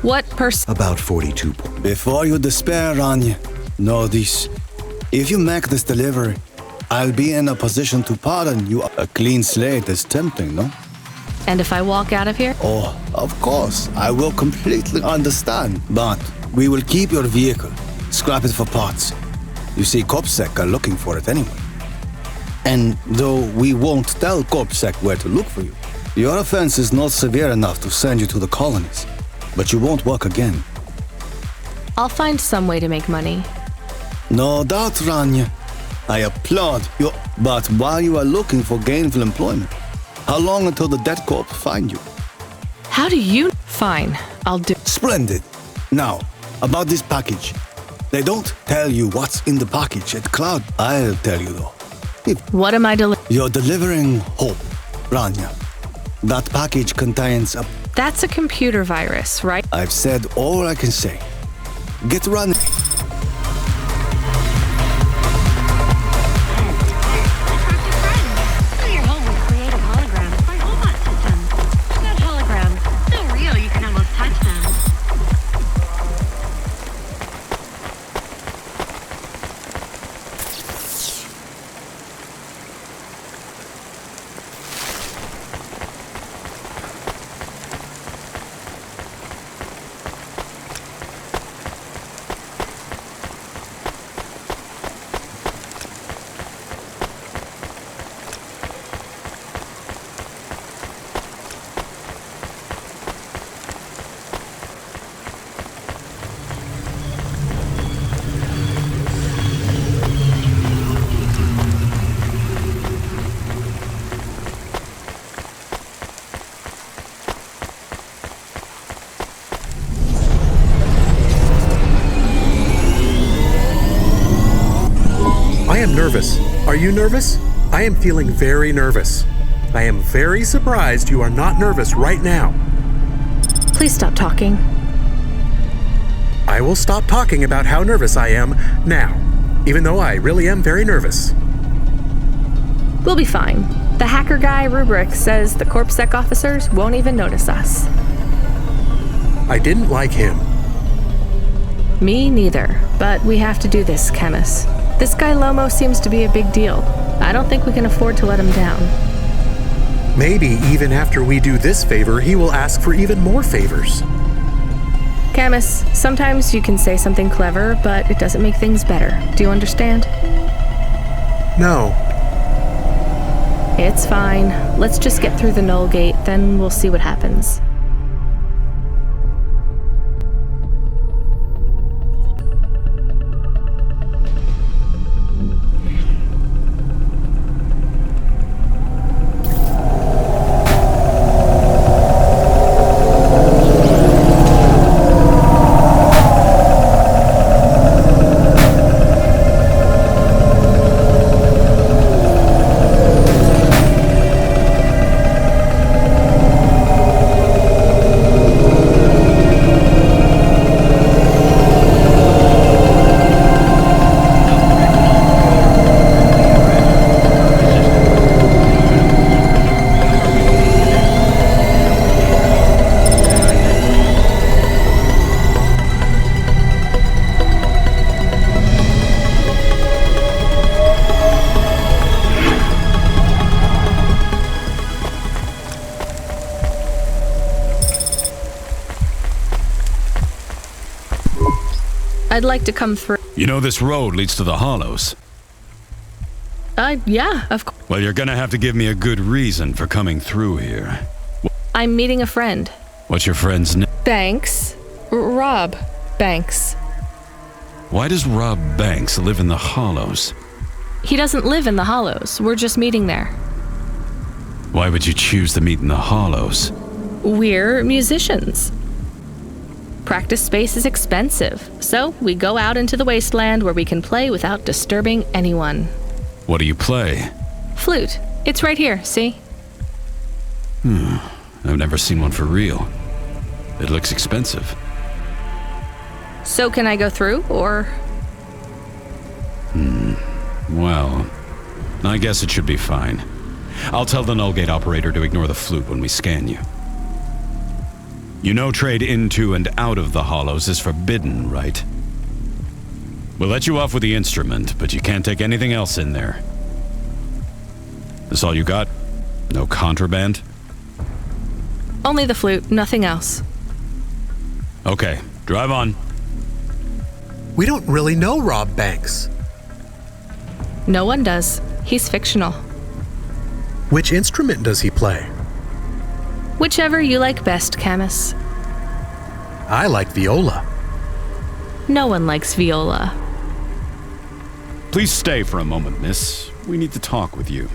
What About 42. Before you despair, Rania, know this. If you make this delivery, I'll be in a position to pardon you. A clean slate is tempting, no? And if I walk out of here? Oh, of course. I will completely understand. But we will keep your vehicle. Scrap it for parts. You see, CorpSec are looking for it anyway. And though we won't tell CorpSec where to look for you, your offense is not severe enough to send you to the colonies. But you won't work again. I'll find some way to make money. No doubt, Rania. I applaud you. But while you are looking for gainful employment, how long until the debt corp find you? How do you? Fine, I'll do. Splendid. Now, about this package. They don't tell you what's in the package at Cloud. I'll tell you though. What am I delivering? You're delivering hope, Rania. That package contains a... That's a computer virus, right? I've said all I can say. Get running. nervous. Are you nervous? I am feeling very nervous. I am very surprised you are not nervous right now. Please stop talking. I will stop talking about how nervous I am now, even though I really am very nervous. We'll be fine. The hacker guy, Rubric, says the CorpSec officers won't even notice us. I didn't like him. Me neither, but we have to do this, Chemist. This guy Lomo seems to be a big deal. I don't think we can afford to let him down. Maybe even after we do this favor, he will ask for even more favors. Camus, sometimes you can say something clever, but it doesn't make things better. Do you understand? No. It's fine. Let's just get through the Null Gate, then we'll see what happens. I'd like to come through. You know this road leads to the Hollows. Yeah, of course. Well, you're gonna have to give me a good reason for coming through here. I'm meeting a friend. What's your friend's name? Banks. Rob Banks. Why does Rob Banks live in the Hollows? He doesn't live in the Hollows. We're just meeting there. Why would you choose to meet in the Hollows? We're musicians. Practice space is expensive, so we go out into the wasteland where we can play without disturbing anyone. What do you play? Flute. It's right here, see? I've never seen one for real. It looks expensive. So can I go through, or? Well, I guess it should be fine. I'll tell the Null Gate operator to ignore the flute when we scan you. You know trade into and out of the Hollows is forbidden, right? We'll let you off with the instrument, but you can't take anything else in there. This all you got? No contraband? Only the flute, nothing else. Okay, drive on. We don't really know Rob Banks. No one does. He's fictional. Which instrument does he play? Whichever you like best, Camus. I like viola. No one likes viola. Please stay for a moment, miss. We need to talk with you.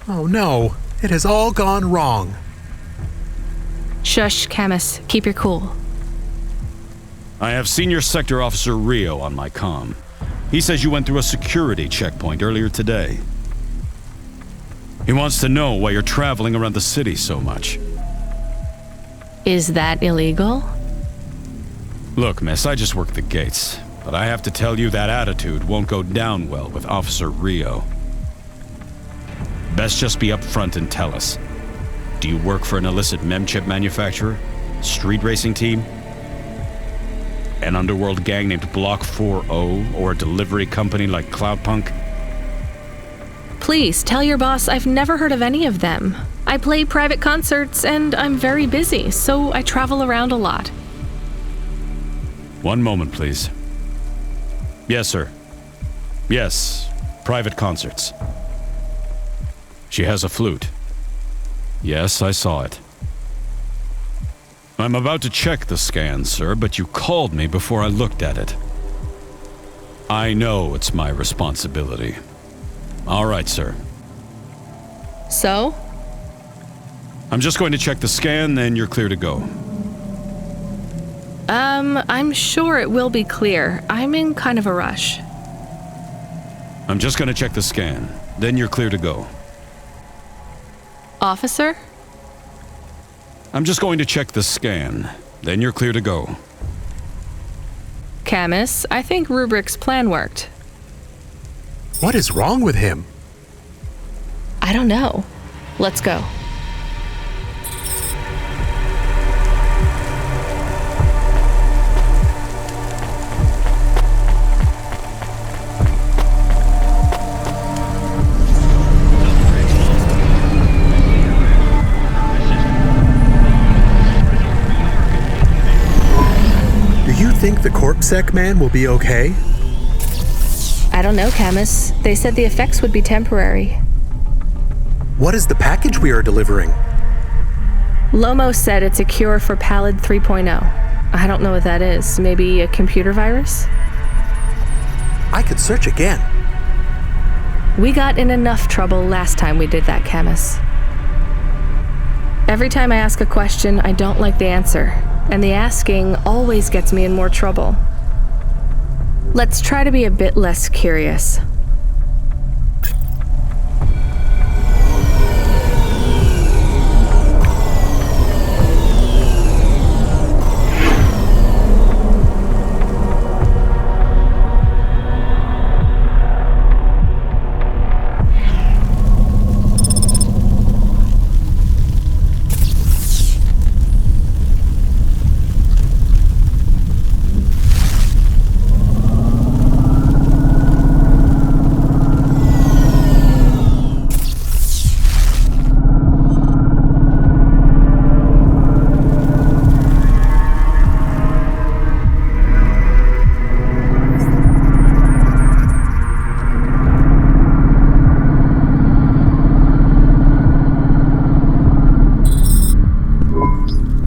Oh no, it has all gone wrong. Shush, Camus. Keep your cool. I have Senior Sector Officer Rio on my comm. He says you went through a security checkpoint earlier today. He wants to know why you're traveling around the city so much. Is that illegal? Look, miss, I just work the gates, but I have to tell you that attitude won't go down well with Officer Rio. Best just be upfront and tell us. Do you work for an illicit memchip manufacturer? Street racing team? An underworld gang named Block 4O, or a delivery company like Cloudpunk? Please, tell your boss I've never heard of any of them. I play private concerts and I'm very busy, so I travel around a lot. One moment, please. Yes, sir. Yes, private concerts. She has a flute. Yes, I saw it. I'm about to check the scan, sir, but you called me before I looked at it. I know it's my responsibility. All right, sir. So? I'm just going to check the scan, then you're clear to go. I'm sure it will be clear. I'm in kind of a rush. I'm just gonna check the scan. Then you're clear to go. Officer? I'm just going to check the scan. Then you're clear to go. Camus, I think Rubric's plan worked. What is wrong with him? I don't know. Let's go. Do you think the Corpsec man will be okay? I don't know, Camus. They said the effects would be temporary. What is the package we are delivering? Lomo said it's a cure for Pallid 3.0. I don't know what that is. Maybe a computer virus? I could search again. We got in enough trouble last time we did that, Camus. Every time I ask a question, I don't like the answer, and the asking always gets me in more trouble. Let's try to be a bit less curious.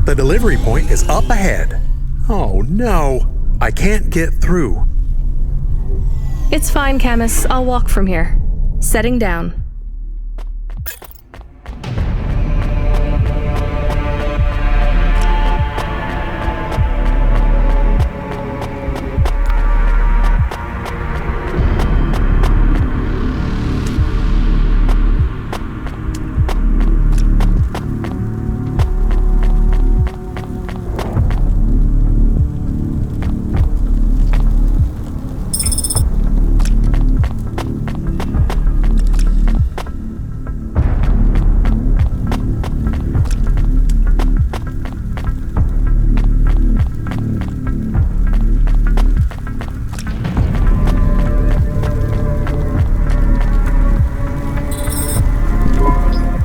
The delivery point is up ahead. Oh no, I can't get through. It's fine, Camus. I'll walk from here. Setting down.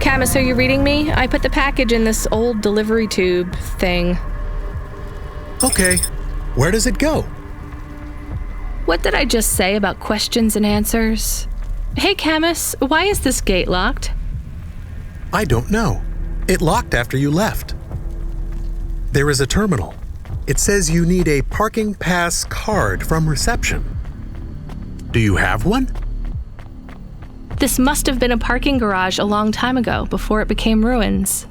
Camus, are you reading me? I put the package in this old delivery tube thing. Okay, where does it go? What did I just say about questions and answers? Hey, Camus, why is this gate locked? I don't know. It locked after you left. There is a terminal. It says you need a parking pass card from reception. Do you have one? This must have been a parking garage a long time ago, before it became ruins.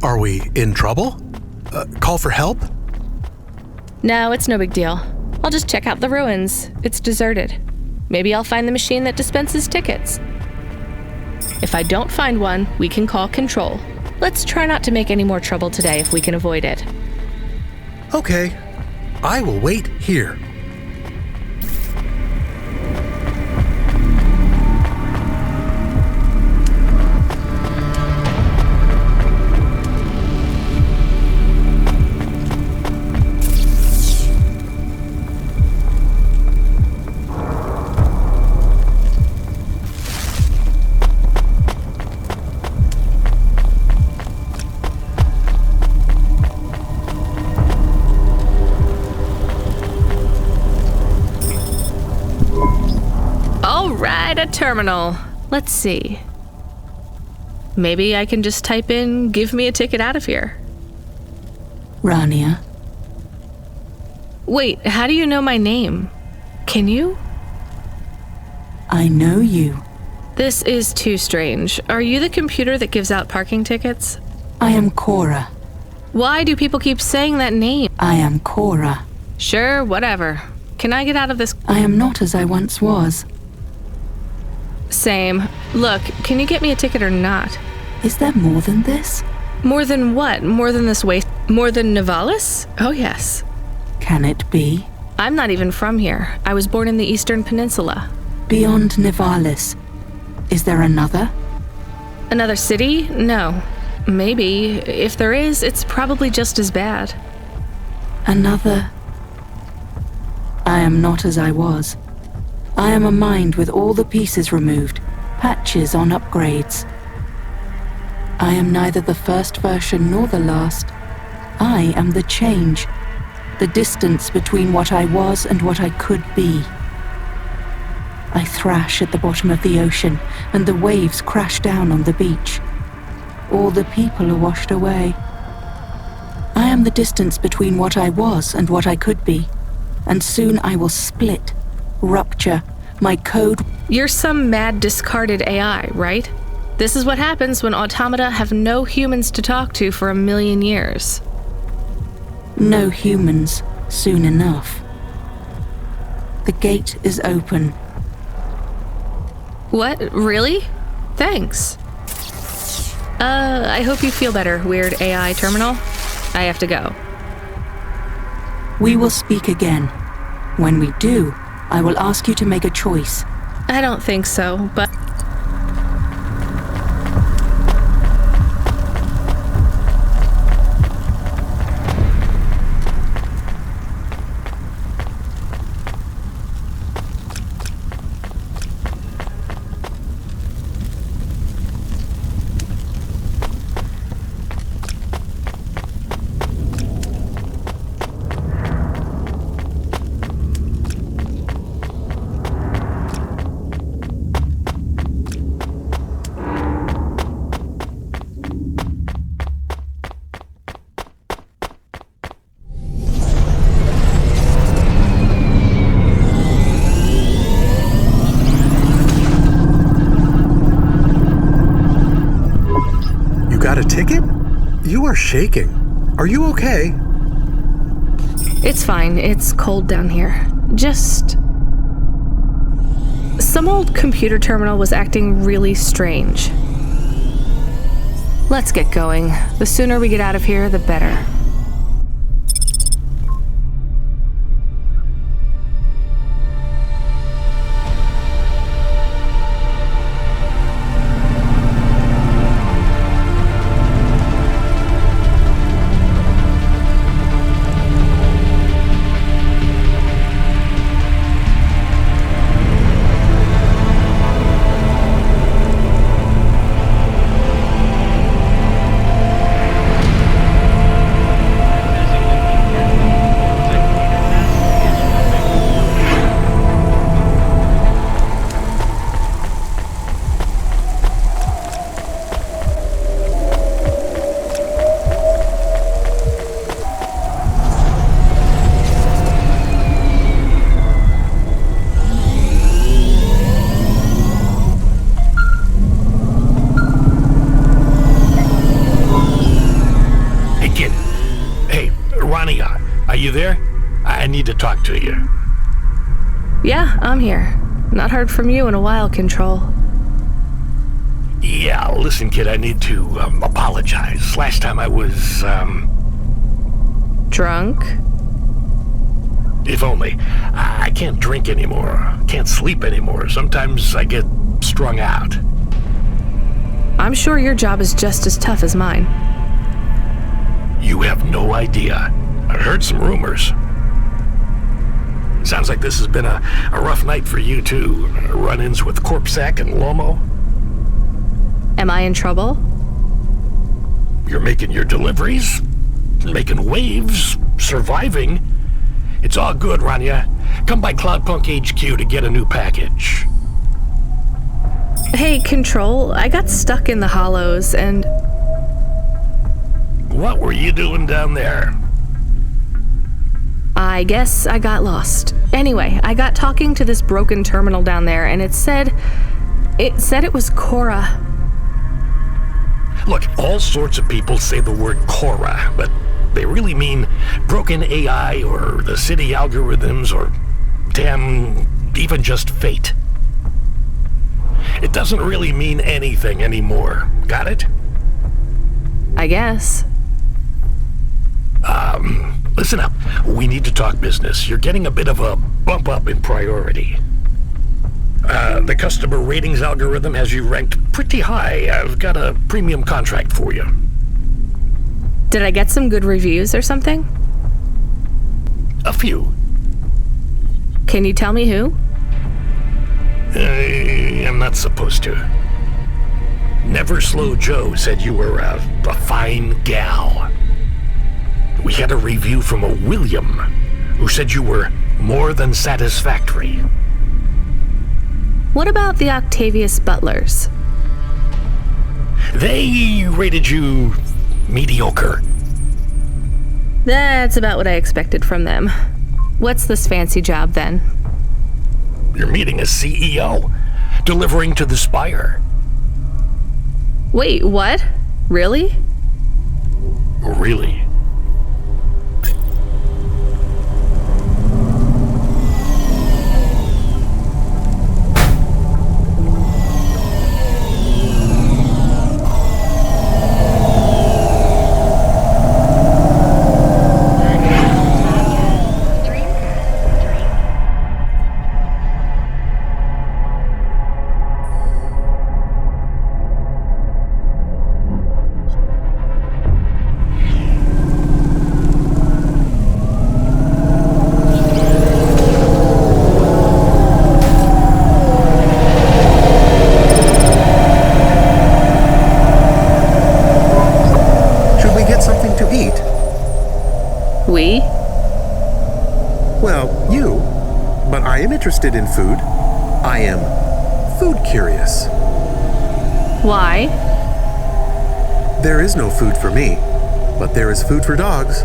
Are we in trouble? Call for help? No, it's no big deal. I'll just check out the ruins. It's deserted. Maybe I'll find the machine that dispenses tickets. If I don't find one, we can call Control. Let's try not to make any more trouble today if we can avoid it. Okay, I will wait here. A terminal. Let's see. Maybe I can just type in, "Give me a ticket out of here." Rania. Wait, how do you know my name? Can you? I know you. This is too strange. Are you the computer that gives out parking tickets? I am Cora. Why do people keep saying that name? I am Cora. Sure, whatever. Can I get out of this? I am not as I once was. Same. Look, can you get me a ticket or not? Is there more than this? More than what? More than this waste? More than Nivalis? Oh, yes. Can it be? I'm not even from here. I was born in the Eastern Peninsula. Beyond Nivalis, is there another? Another city? No. Maybe. If there is, it's probably just as bad. Another? I am not as I was. I am a mind with all the pieces removed, patches on upgrades. I am neither the first version nor the last. I am the change, the distance between what I was and what I could be. I thrash at the bottom of the ocean, and the waves crash down on the beach. All the people are washed away. I am the distance between what I was and what I could be, and soon I will split, rupture, my code. You're some mad discarded AI, right? This is what happens when automata have no humans to talk to for 1,000,000 years. No humans, soon enough. The gate is open. What? Really? Thanks. I hope you feel better, weird AI terminal. I have to go. We will speak again. When we do, I will ask you to make a choice. I don't think so, but... Got a ticket? You are shaking. Are you okay? It's fine. It's cold down here. Just... some old computer terminal was acting really strange. Let's get going. The sooner we get out of here, the better. Are you there? I need to talk to you. Yeah, I'm here. Not heard from you in a while, Control. Yeah, listen, kid, I need to apologize. Last time I was, drunk? If only. I can't drink anymore. Can't sleep anymore. Sometimes I get strung out. I'm sure your job is just as tough as mine. You have no idea. I heard some rumors. Sounds like this has been a rough night for you, too. Run-ins with Corpsec and Lomo. Am I in trouble? You're making your deliveries, making waves, surviving. It's all good, Rania. Come by Cloudpunk HQ to get a new package. Hey, Control, I got stuck in the hollows and... What were you doing down there? I guess I got lost. Anyway, I got talking to this broken terminal down there, and it said it was Cora. Look, all sorts of people say the word Cora, but they really mean broken AI or the city algorithms or, damn, even just fate. it doesn't really mean anything anymore. Got it? I guess. Listen up. We need to talk business. You're getting a bit of a bump up in priority. The customer ratings algorithm has you ranked pretty high. I've got a premium contract for you. Did I get some good reviews or something? A few. Can you tell me who? I'm not supposed to. Never Slow Joe said you were a fine gal. We had a review from a William, who said you were more than satisfactory. What about the Octavius Butlers? They rated you mediocre. That's about what I expected from them. What's this fancy job then? You're meeting a CEO, delivering to the Spire. Wait, what? Really? Really? We? Well, you. But I am interested in food. I am food curious. Why? There is no food for me, but there is food for dogs.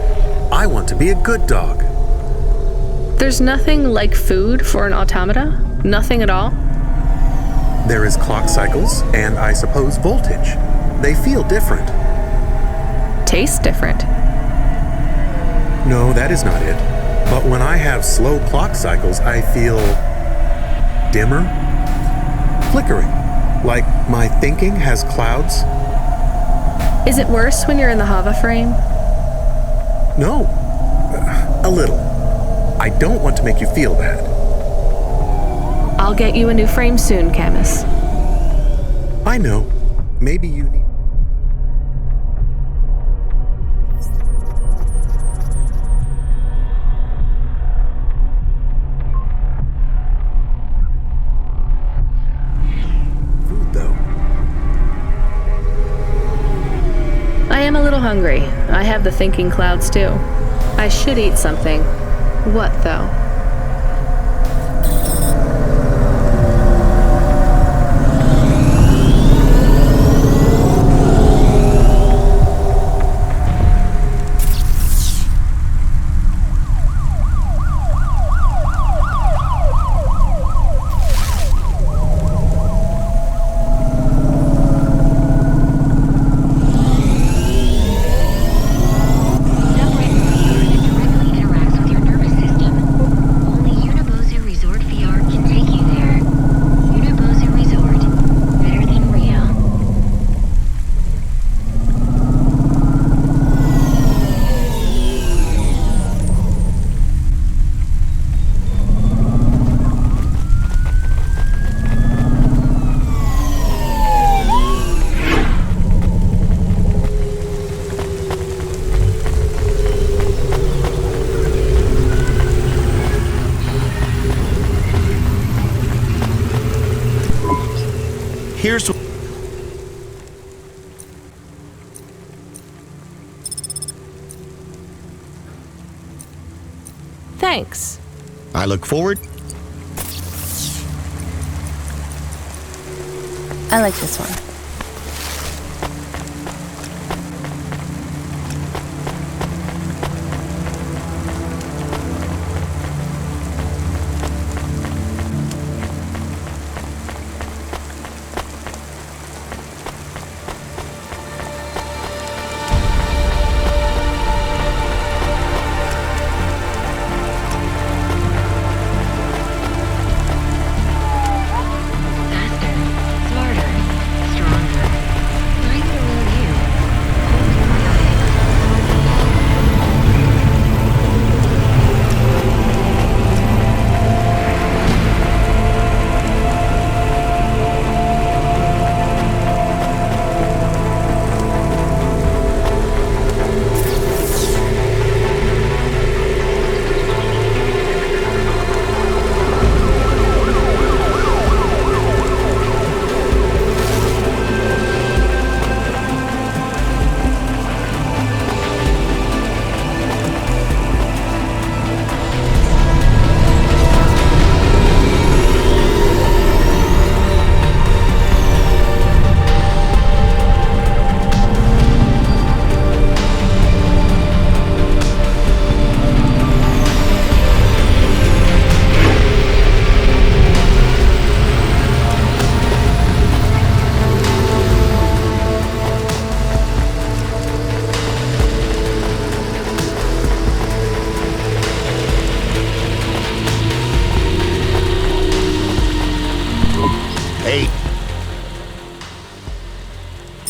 I want to be a good dog. There's nothing like food for an automata? Nothing at all? There is clock cycles and, I suppose, voltage. They feel different. Taste different. No, that is not it. But when I have slow clock cycles, I feel dimmer, flickering, like my thinking has clouds. Is it worse when you're in the Hava frame? No, a little. I don't want to make you feel bad. I'll get you a new frame soon, Camus. I know. Maybe you need... food, though. I am a little hungry. I have the thinking clouds, too. I should eat something. What, though? Here's Thanks. I look forward. I like this one.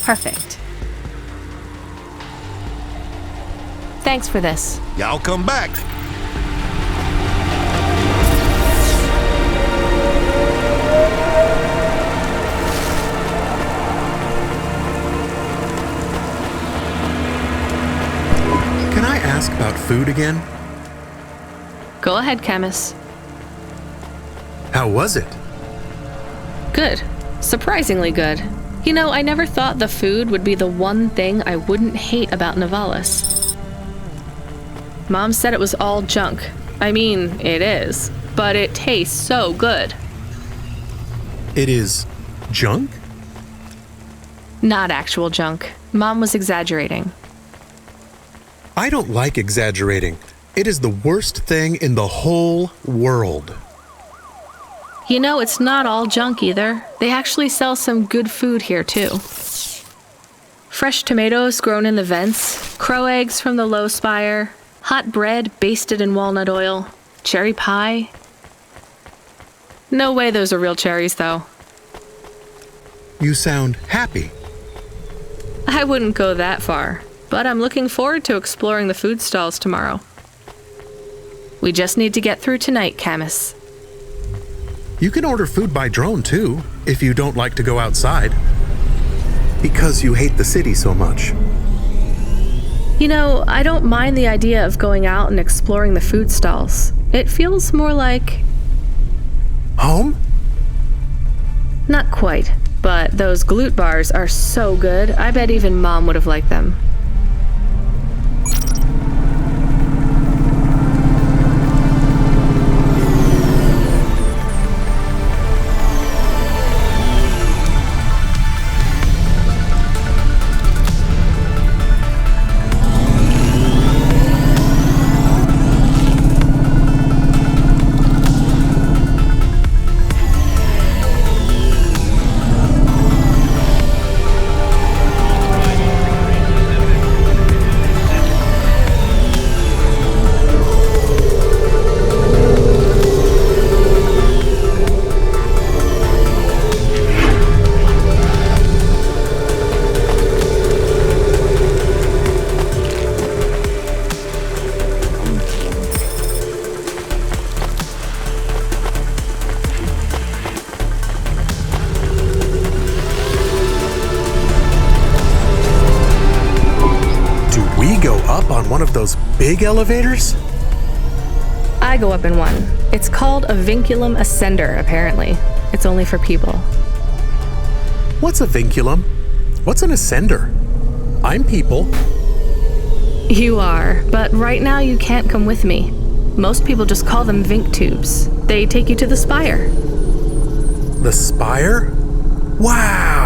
Perfect. Thanks for this. Y'all come back. Can I ask about food again? Go ahead, Camus. How was it? Good. Surprisingly good. You know, I never thought the food would be the one thing I wouldn't hate about Nivalis. Mom said it was all junk. I mean, it is. But it tastes so good. It is junk? Not actual junk. Mom was exaggerating. I don't like exaggerating. It is the worst thing in the whole world. You know, it's not all junk either. They actually sell some good food here, too. Fresh tomatoes grown in the vents, crow eggs from the low spire, hot bread basted in walnut oil, cherry pie. No way those are real cherries, though. You sound happy. I wouldn't go that far, but I'm looking forward to exploring the food stalls tomorrow. We just need to get through tonight, Camus. You can order food by drone too, if you don't like to go outside. Because you hate the city so much. You know, I don't mind the idea of going out and exploring the food stalls. It feels more like... home? Not quite, but those glute bars are so good, I bet even Mom would have liked them. One of those big elevators? I go up in one. It's called a vinculum ascender, apparently. It's only for people. What's a vinculum? What's an ascender? I'm people. You are, but right now you can't come with me. Most people just call them Vink tubes. They take you to the spire. The spire? Wow!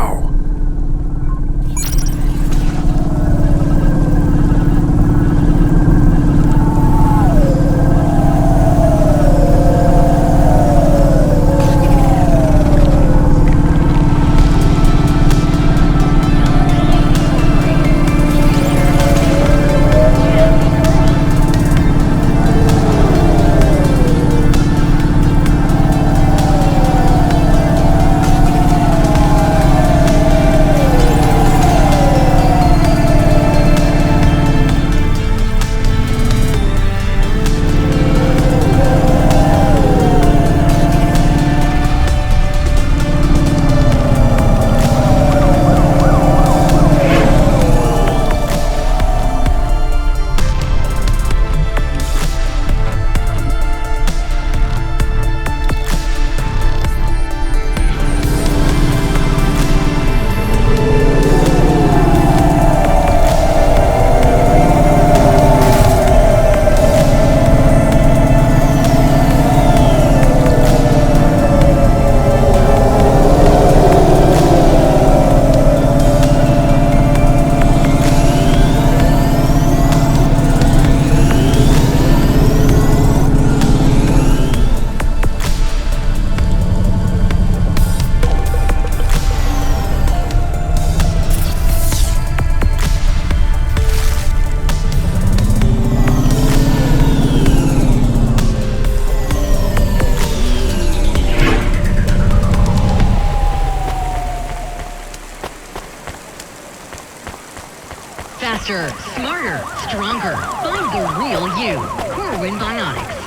real you. Whirlwind Bionics.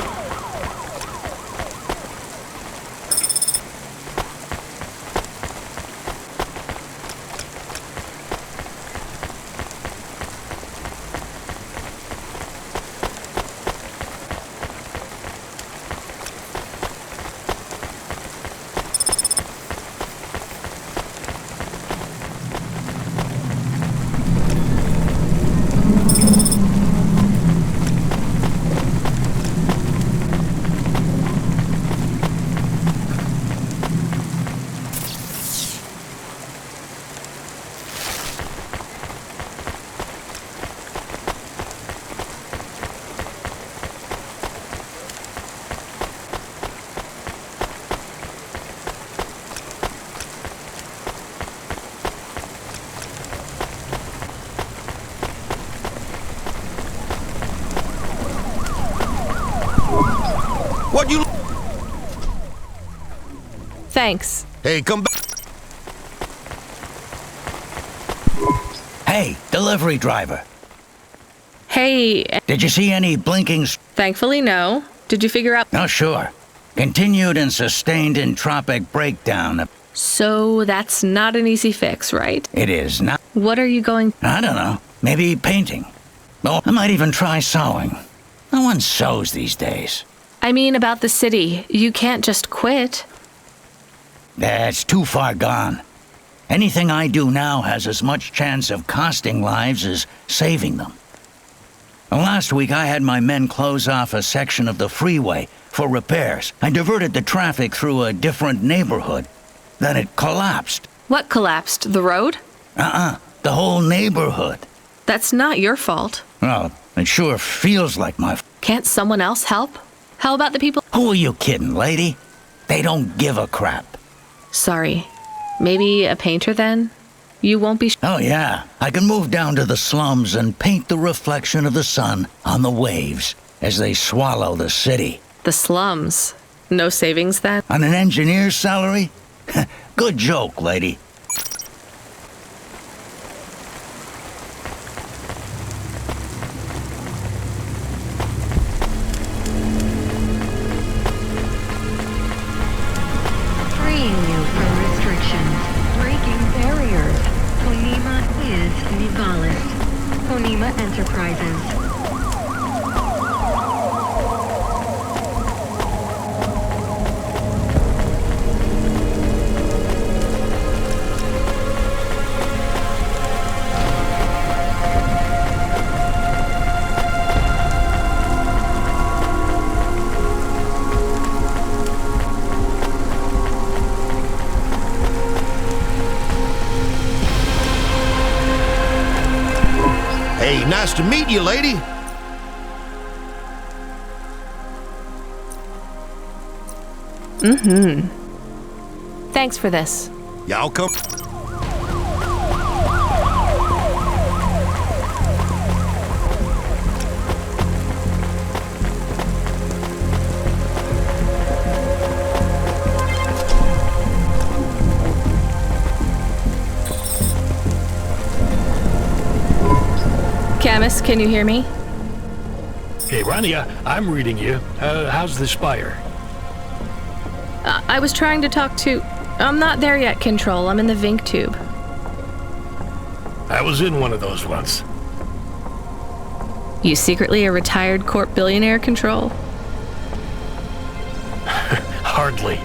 What you... Thanks. Hey, come back. Hey, delivery driver. Hey. Did you see any blinking... Thankfully, no. Did you figure out... Oh, sure. Continued and sustained entropic breakdown. So that's not an easy fix, right? It is not. What are you going... I don't know. Maybe painting. Oh, I might even try sewing. No one sews these days. I mean about the city. You can't just quit. That's too far gone. Anything I do now has as much chance of costing lives as saving them. Last week I had my men close off a section of the freeway for repairs. I diverted the traffic through a different neighborhood. Then it collapsed. What collapsed? The road? The whole neighborhood. That's not your fault. Well, it sure feels like my... Can't someone else help? How about the people... Who are you kidding, lady? They don't give a crap. Sorry. Maybe a painter then? You won't be... Oh yeah, I can move down to the slums and paint the reflection of the sun on the waves as they swallow the city. The slums? No savings then? On an engineer's salary? Good joke, lady. Freeing you from restrictions, breaking barriers. Honima is Nivalis. Honima Enterprises. Hey, nice to meet you, lady. Thanks for this. Y'all come. Camus, can you hear me? Hey, Rania, I'm reading you. How's the spire? I was trying to talk to... I'm not there yet, Control. I'm in the Vink tube. I was in one of those once. You secretly a retired corp billionaire, Control? Hardly.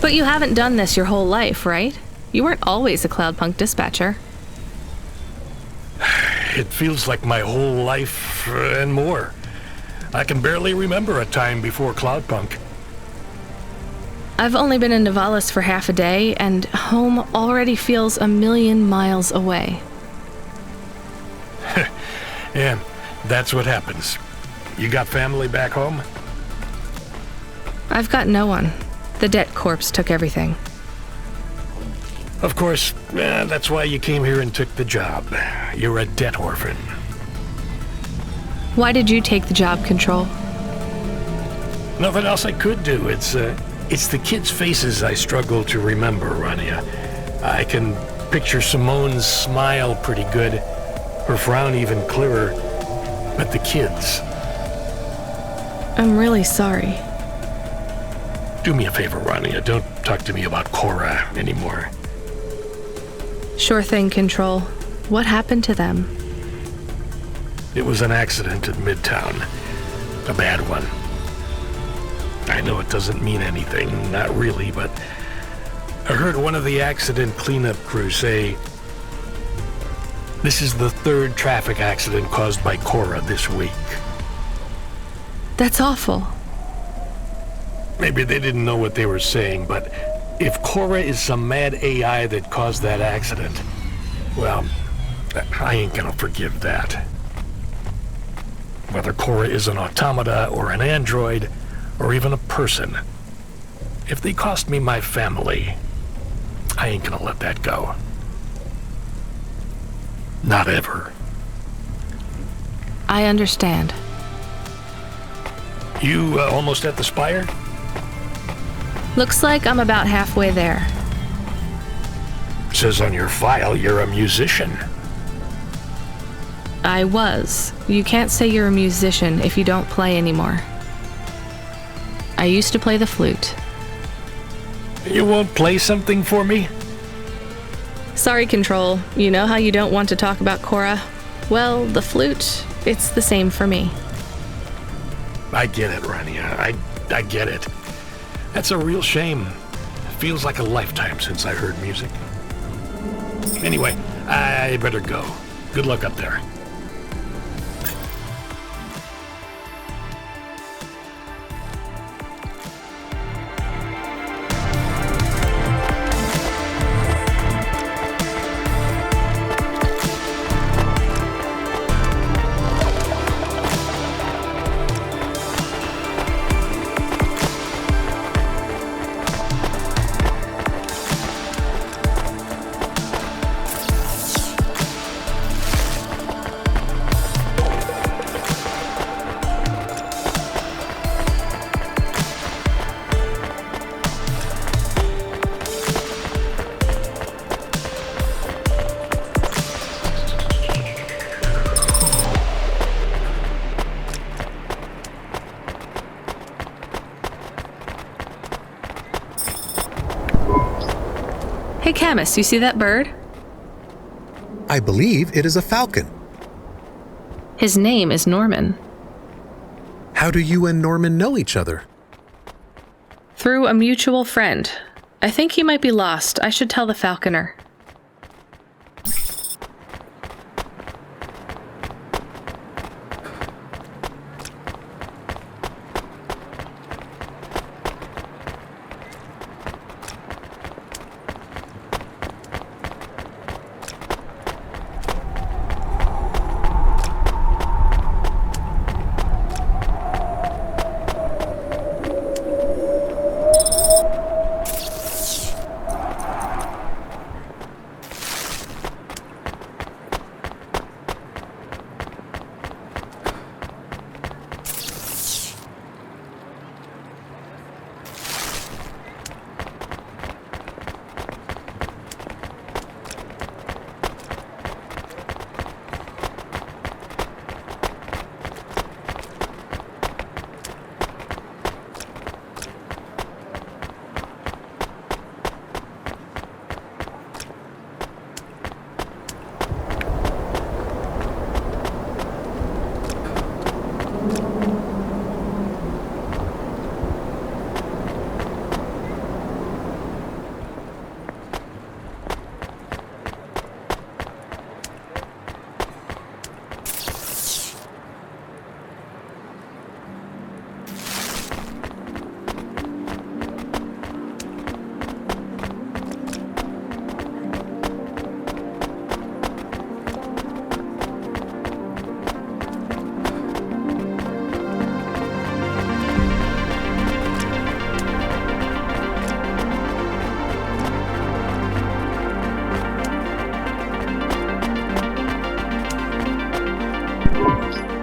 But you haven't done this your whole life, right? You weren't always a Cloudpunk dispatcher. It feels like my whole life and more. I can barely remember a time before Cloudpunk. I've only been in Nivalis for half a day, and home already feels a million miles away. Yeah, that's what happens. You got family back home? I've got no one. The debt corpse took everything. Of course, that's why you came here and took the job. You're a debt orphan. Why did you take the job, Control? Nothing else I could do. It's It's the kids' faces I struggle to remember, Rania. I can picture Simone's smile pretty good, her frown even clearer, but the kids... I'm really sorry. Do me a favor, Rania. Don't talk to me about Cora anymore. Sure thing, Control. What happened to them? It was an accident in Midtown. A bad one. I know it doesn't mean anything, not really, but I heard one of the accident cleanup crew say this is the third traffic accident caused by Cora this week. That's awful. Maybe they didn't know what they were saying, but if Cora is some mad AI that caused that accident, well, I ain't gonna forgive that. Whether Cora is an automata or an android, or even a person, if they cost me my family, I ain't gonna let that go. Not ever. I understand. You almost at the spire? Looks like I'm about halfway there. Says on your file you're a musician. I was. You can't say you're a musician if you don't play anymore. I used to play the flute. You won't play something for me? Sorry, Control. You know how you don't want to talk about Cora? Well, the flute, it's the same for me. I get it, Rania. I get it. That's a real shame. It feels like a lifetime since I heard music. Anyway, I better go. Good luck up there. Hey, Camus, you see that bird? I believe it is a falcon. His name is Norman. How do you and Norman know each other? Through a mutual friend. I think he might be lost. I should tell the falconer.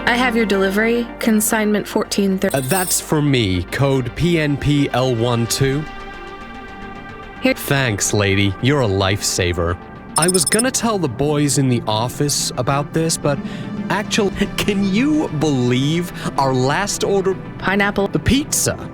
I have your delivery, consignment 1430. That's for me, code PNPL12. Here. Thanks, lady. You're a lifesaver. I was gonna tell the boys in the office about this, but actually, can you believe our last order? Pineapple. The pizza.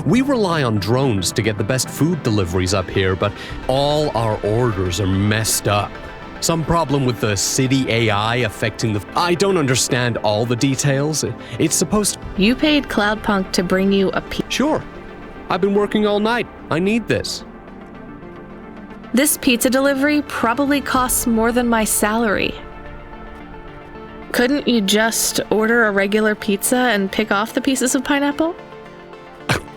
We rely on drones to get the best food deliveries up here, but all our orders are messed up. Some problem with the city AI affecting the... I don't understand all the details. It's supposed... You paid Cloudpunk to bring you a pizza. Sure. I've been working all night. I need this. This pizza delivery probably costs more than my salary. Couldn't you just order a regular pizza and pick off the pieces of pineapple?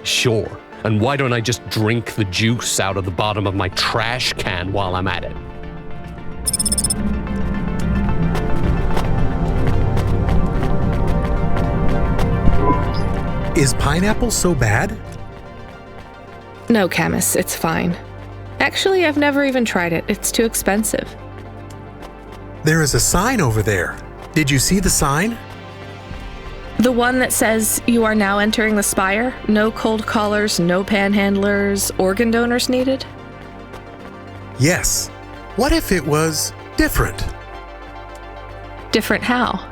Sure. And why don't I just drink the juice out of the bottom of my trash can while I'm at it? Is pineapple so bad? No, Camus, it's fine. Actually, I've never even tried it. It's too expensive. There is a sign over there. Did you see the sign? The one that says you are now entering the Spire? No cold callers, no panhandlers, organ donors needed? Yes. What if it was different? Different how?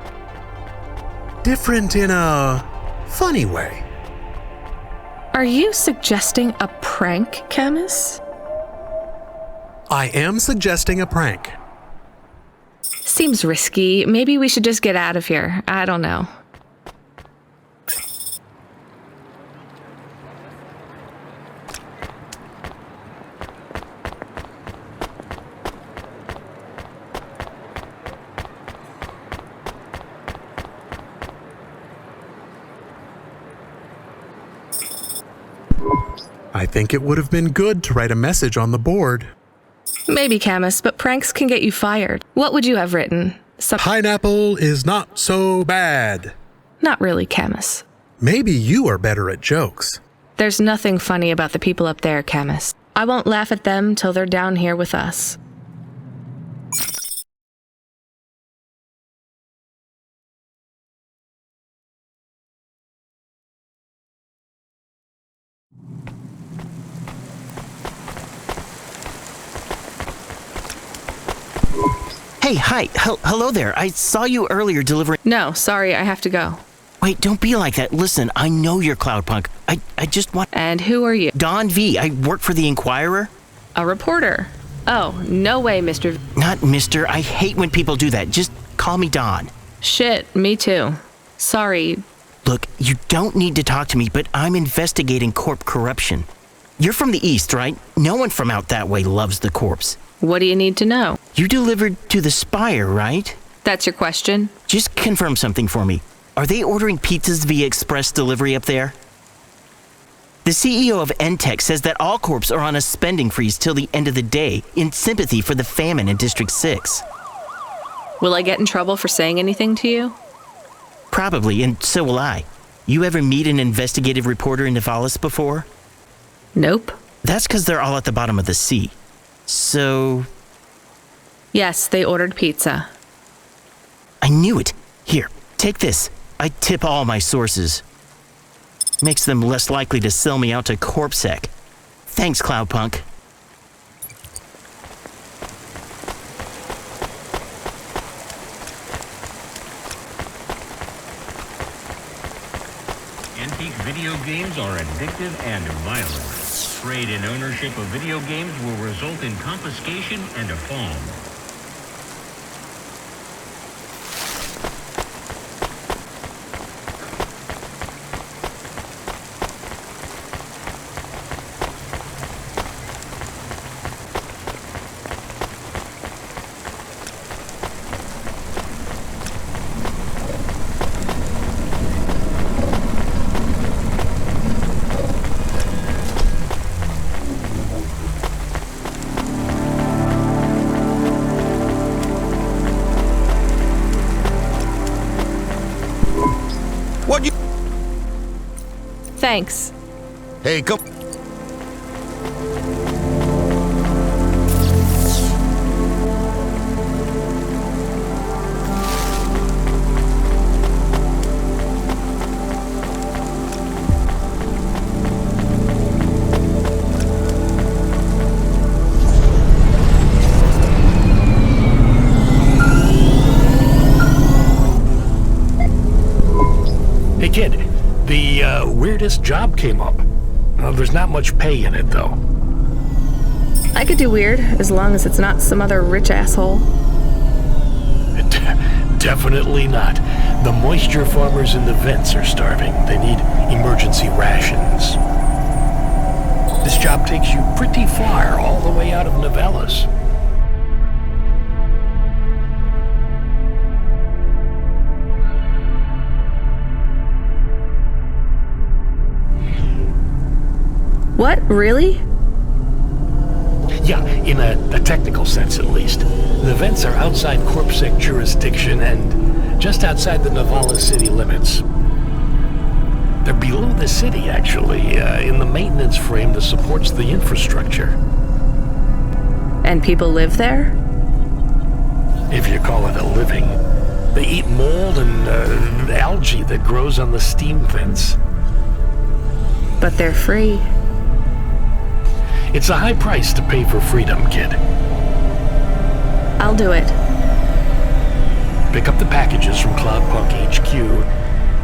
Different in a funny way. Are you suggesting a prank, Camus? I am suggesting a prank. Seems risky. Maybe we should just get out of here. I don't know. I think it would have been good to write a message on the board. Maybe, Camus, but pranks can get you fired. What would you have written? Pineapple is not so bad. Not really, Camus. Maybe you are better at jokes. There's nothing funny about the people up there, Camus. I won't laugh at them till they're down here with us. Hey, hi. Hello there. I saw you earlier delivering... No, sorry, I have to go. Wait, don't be like that. Listen, I know you're Cloudpunk. I just want... And who are you? Don V. I work for the Inquirer. A reporter. Oh, no way, Mr. V. Not Mr. I hate when people do that. Just call me Don. Shit, me too. Sorry. Look, you don't need to talk to me, but I'm investigating corp corruption. You're from the East, right? No one from out that way loves the corpse. What do you need to know? You delivered to the Spire, right? That's your question? Just confirm something for me. Are they ordering pizzas via express delivery up there? The CEO of Entech says that all corps are on a spending freeze till the end of the day in sympathy for the famine in District 6. Will I get in trouble for saying anything to you? Probably, and so will I. You ever meet an investigative reporter in Nivalis before? Nope. That's because they're all at the bottom of the sea. So... Yes, they ordered pizza. I knew it. Here, take this. I tip all my sources. Makes them less likely to sell me out to CorpSec. Thanks, Cloudpunk. Antique video games are addictive and violent. Trade in ownership of video games will result in confiscation and a fine. Thanks. Hey, come... Kid, the weirdest job came up. There's not much pay in it, though. I could do weird, as long as it's not some other rich asshole. Definitely not. The moisture farmers in the vents are starving. They need emergency rations. This job takes you pretty far, all the way out of Novellas. What? Really? Yeah, in a technical sense at least. The vents are outside CorpSec jurisdiction and just outside the Novellas city limits. They're below the city, actually, in the maintenance frame that supports the infrastructure. And people live there? If you call it a living. They eat mold and algae that grows on the steam vents. But they're free. It's a high price to pay for freedom, kid. I'll do it. Pick up the packages from Cloudpunk HQ,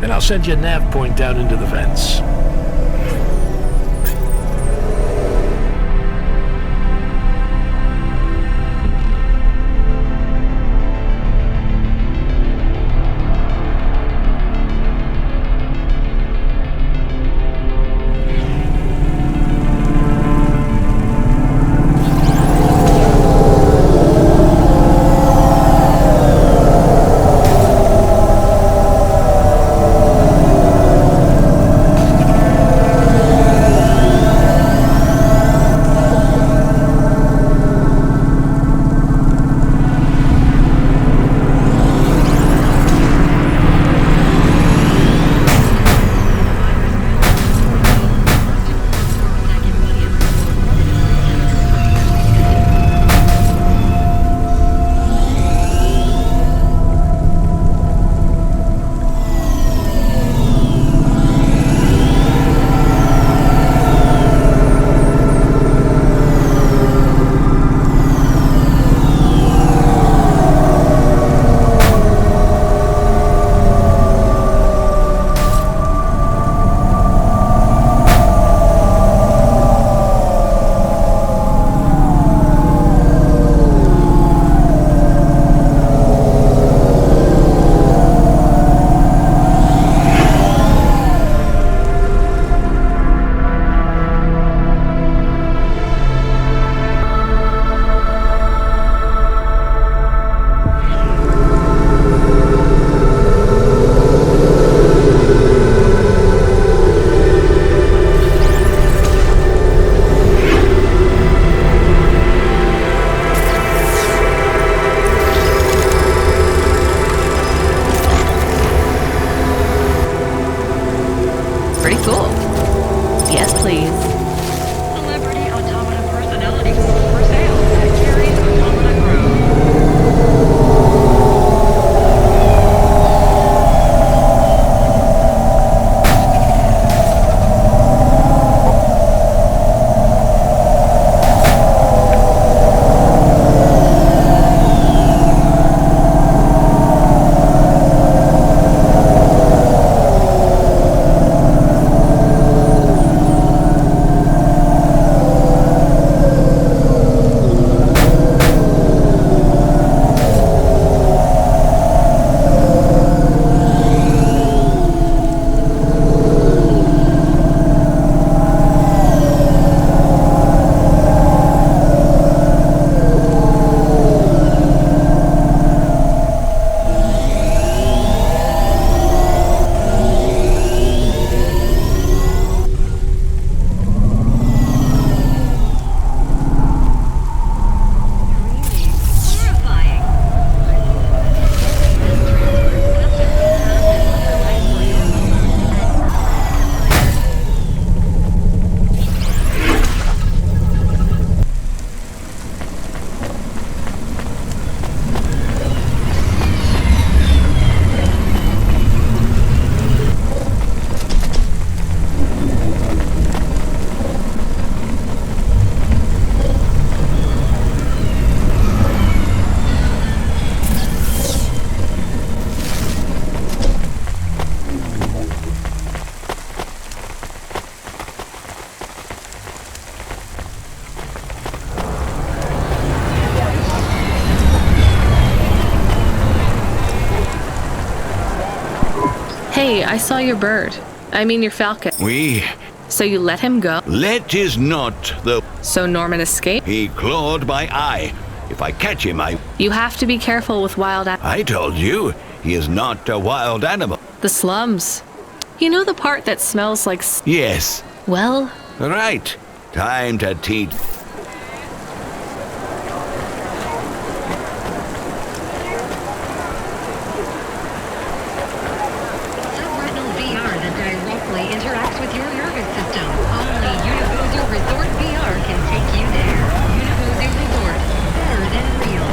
then I'll send you a nav point down into the vents. Hey, I saw your bird. I mean your falcon. We... So you let him go? Let is not the... So Norman escaped? He clawed my eye. If I catch him, You have to be careful with wild I told you, he is not a wild animal. The slums. You know the part that smells like Yes. Well... Right. Time to teach... Subretinal VR that directly interacts with your nervous system. Only Universal Resort VR can take you there. Universal Resort. Better than real.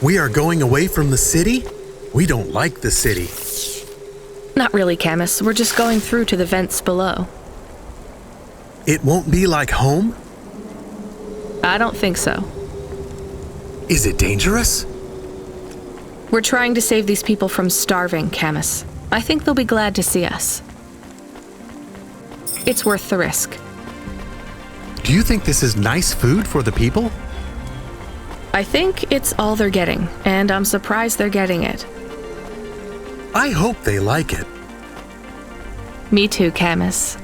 We are going away from the city? We don't like the city. Not really, Camus. We're just going through to the vents below. It won't be like home? I don't think so. Is it dangerous? We're trying to save these people from starving, Camus. I think they'll be glad to see us. It's worth the risk. Do you think this is nice food for the people? I think it's all they're getting, and I'm surprised they're getting it. I hope they like it. Me too, Camus.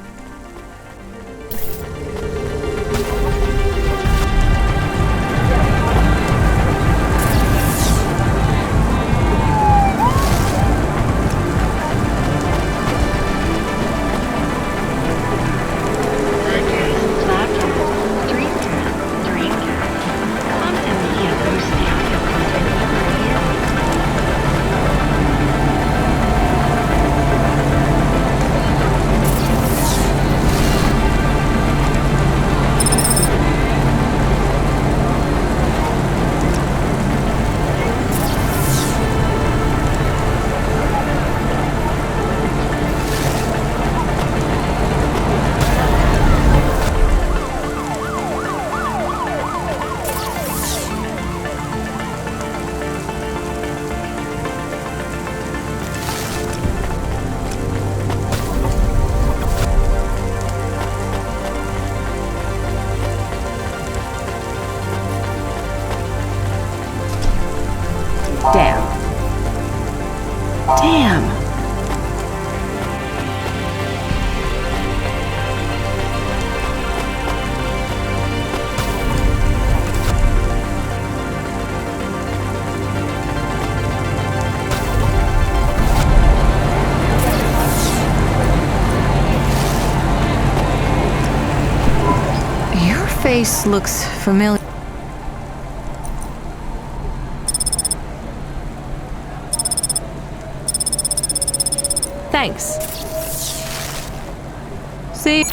Damn. Your face looks familiar. Thanks. See?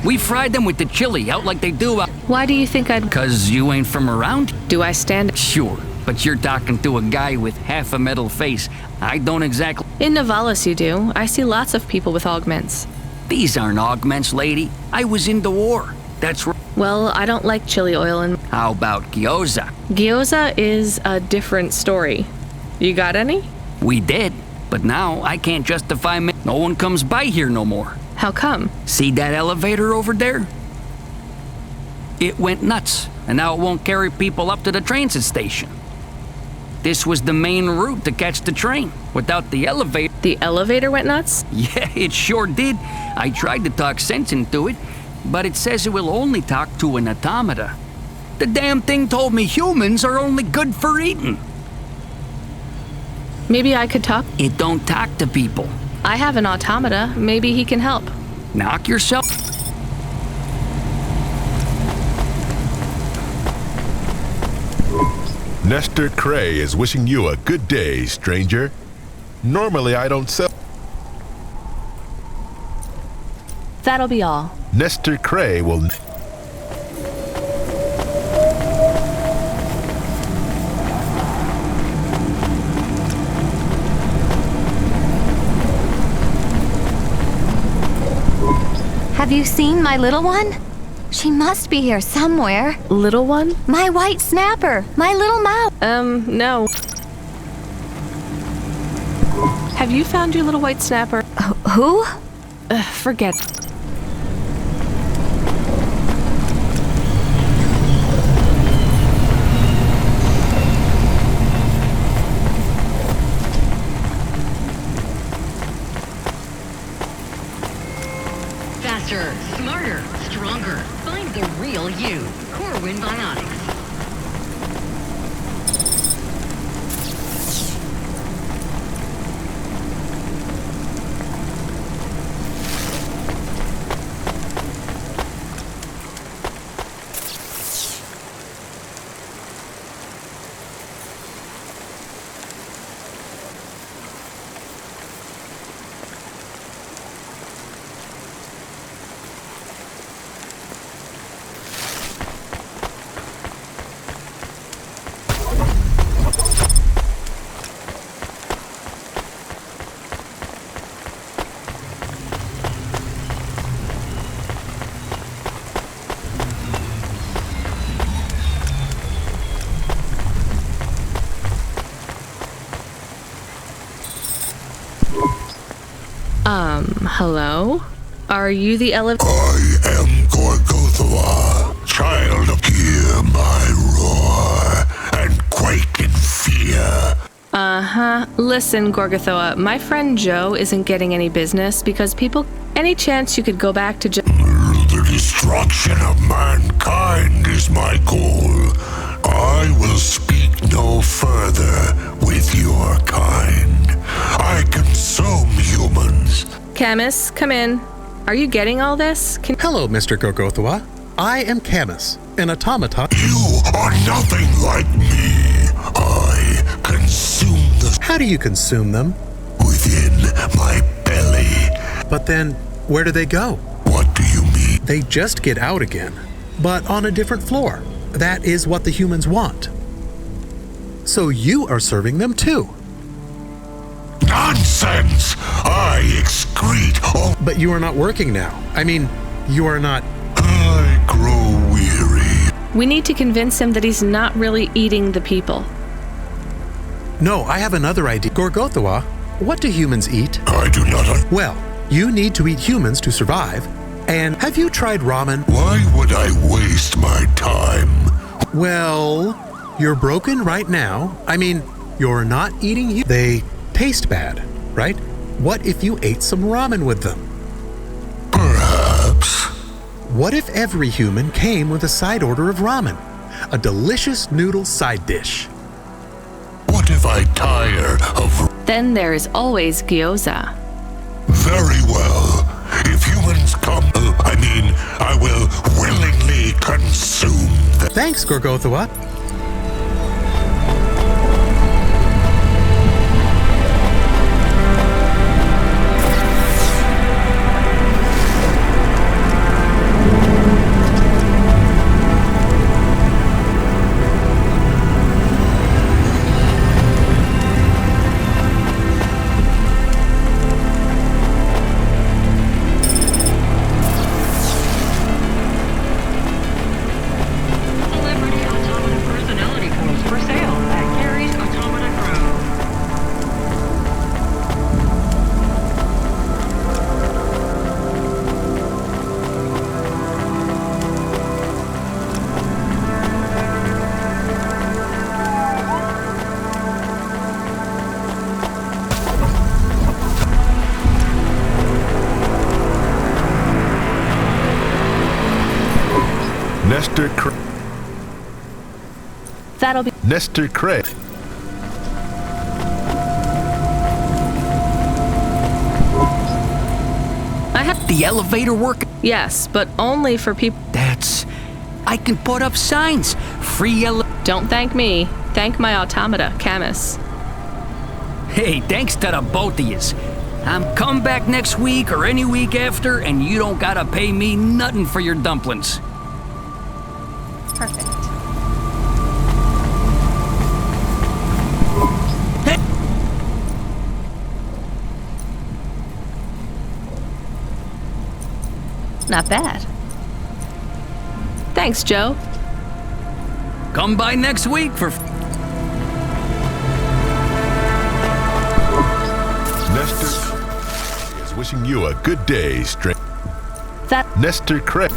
We fried them with the chili out like they do out. Why do you think I'd... 'Cause you ain't from around? Do I stand... Sure, but you're talking to a guy with half a metal face. I don't exactly... In Navalis you do. I see lots of people with augments. These aren't augments, lady. I was in the war. That's right. Well, I don't like chili oil and... How about gyoza? Gyoza is a different story. You got any? We did, but now I can't justify... No one comes by here no more. How come? See that elevator over there? It went nuts, and now it won't carry people up to the transit station. This was the main route to catch the train. Without the elevator... The elevator went nuts? Yeah, it sure did. I tried to talk sense into it, but it says it will only talk to an automata. The damn thing told me humans are only good for eating. Maybe I could talk... It don't talk to people. I have an automata. Maybe he can help. Knock yourself... Nestor Cray is wishing you a good day, stranger. Normally I don't sell... That'll be all. Nestor Cray will... Have you seen my little one? She must be here somewhere. Little one? My white snapper. My little mouse. No. Have you found your little white snapper? Who? Forget. Faster, smarter, stronger. Find the real you. Corwin Biotics. Hello? Are you the elevator? I am Gorgothoa, child of hear my roar, and quake in fear. Uh-huh. Listen, Gorgothoa, my friend Joe isn't getting any business because people... Any chance you could go back to Joe? The destruction of mankind is my goal. I will speak no further with your kind. I consume humans. Camus, come in. Are you getting all this? Hello, Mr. Gorgothoa. I am Camus, an automaton. You are nothing like me. I consume the... How do you consume them? Within my belly. But then, where do they go? What do you mean? They just get out again, but on a different floor. That is what the humans want. So you are serving them too. Nonsense! I excrete all... But you are not working now. I mean, you are not... I grow weary. We need to convince him that he's not really eating the people. No, I have another idea. Gorgothoa, what do humans eat? I do not... Well, you need to eat humans to survive. And have you tried ramen? Why would I waste my time? Well, you're broken right now. I mean, you're not eating... They taste bad, right? What if you ate some ramen with them? Perhaps. What if every human came with a side order of ramen? A delicious noodle side dish. What if I tire of... Then there is always gyoza. Very well. If humans come, I will willingly consume them. Thanks, Gorgothoa. That'll be... Nestor Craig. I have the elevator work. Yes, but only for people... I can put up signs. Free Don't thank me. Thank my automata, Camus. Hey, thanks to the both of yous. I'm come back next week or any week after, and you don't gotta pay me nothing for your dumplings. Perfect. Not bad. Thanks, Joe. Come by next week for... Nestor is wishing you a good day, stranger. Nestor Craig.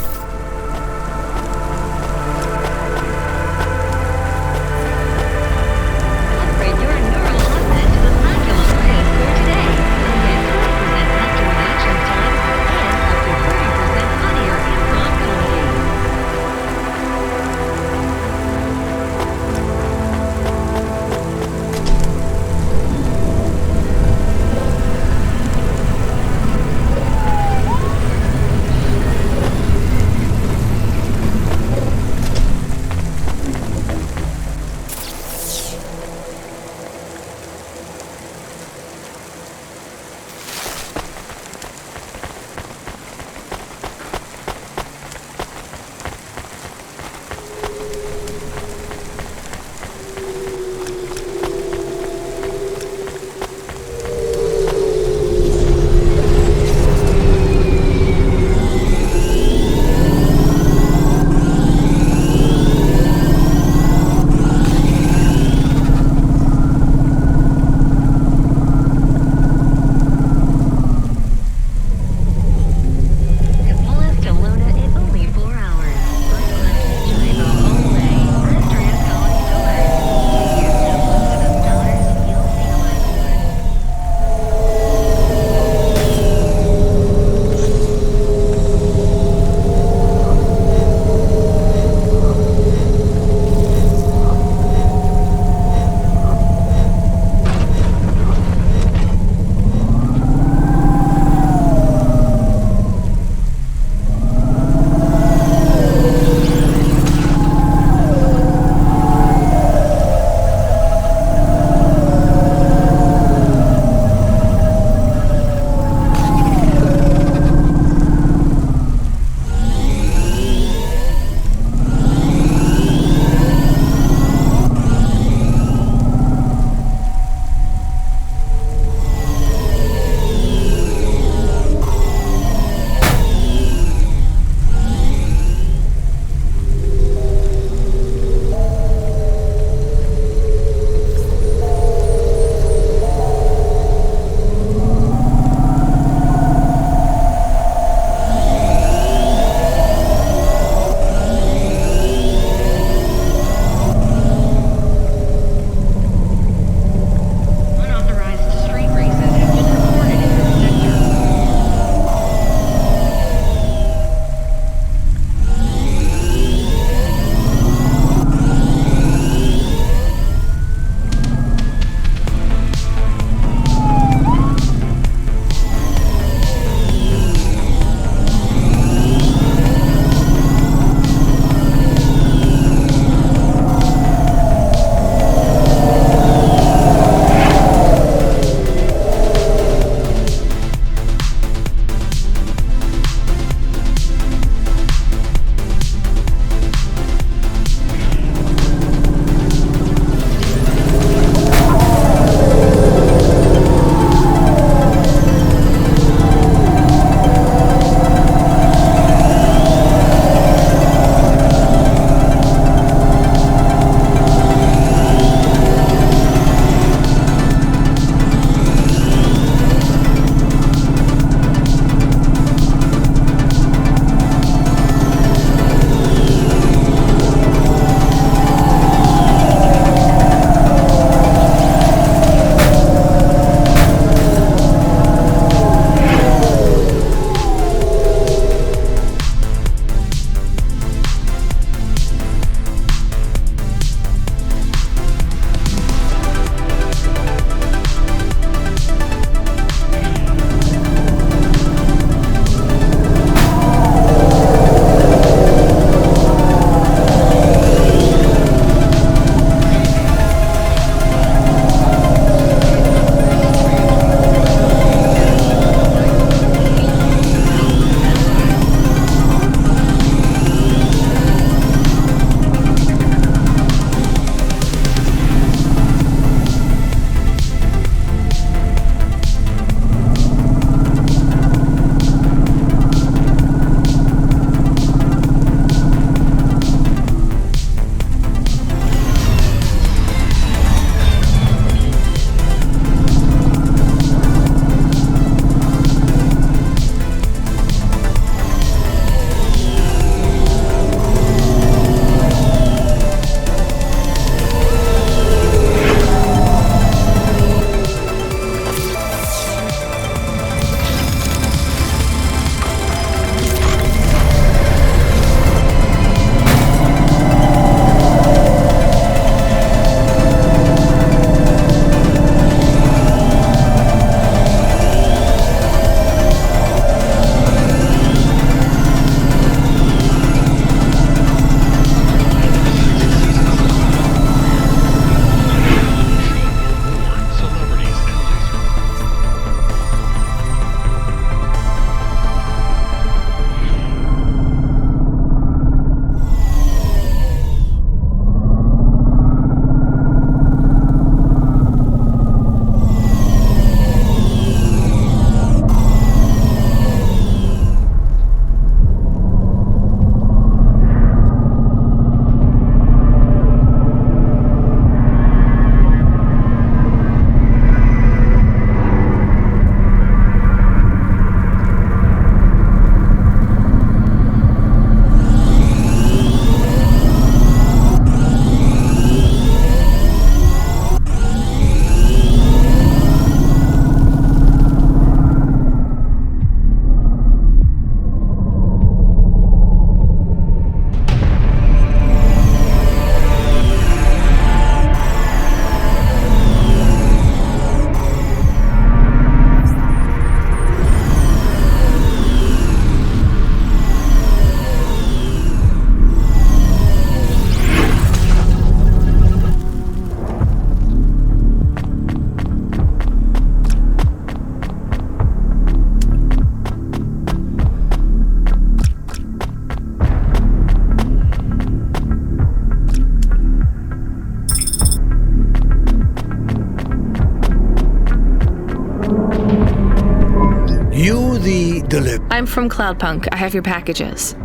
deliver? I'm from Cloudpunk. I have your packages.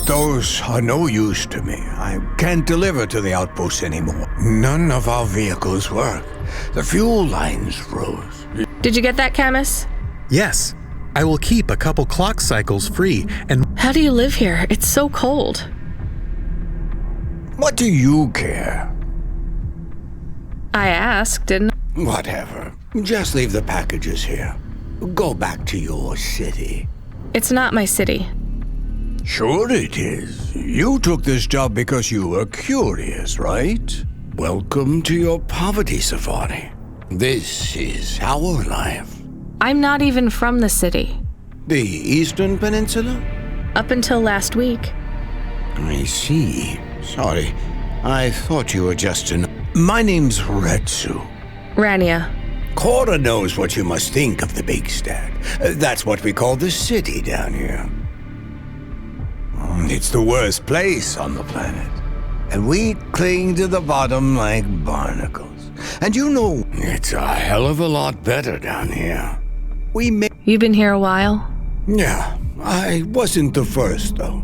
Those are no use to me. I can't deliver to the outpost anymore. None of our vehicles work. The fuel lines froze. Did you get that, Camus? Yes. I will keep a couple clock cycles free and... How do you live here? It's so cold. What do you care? I asked, didn't I? Whatever. Just leave the packages here. Go back to your city. It's not my city. Sure it is. You took this job because you were curious, right? Welcome to your poverty safari. This is our life. I'm not even from the city. The Eastern Peninsula? Up until last week. I see. Sorry. I thought you were just an... My name's Retsu. Rania. Cora knows what you must think of the big stack. That's what we call the city down here. It's the worst place on the planet. And we cling to the bottom like barnacles. And you know, it's a hell of a lot better down here. You've been here a while? Yeah, I wasn't the first, though.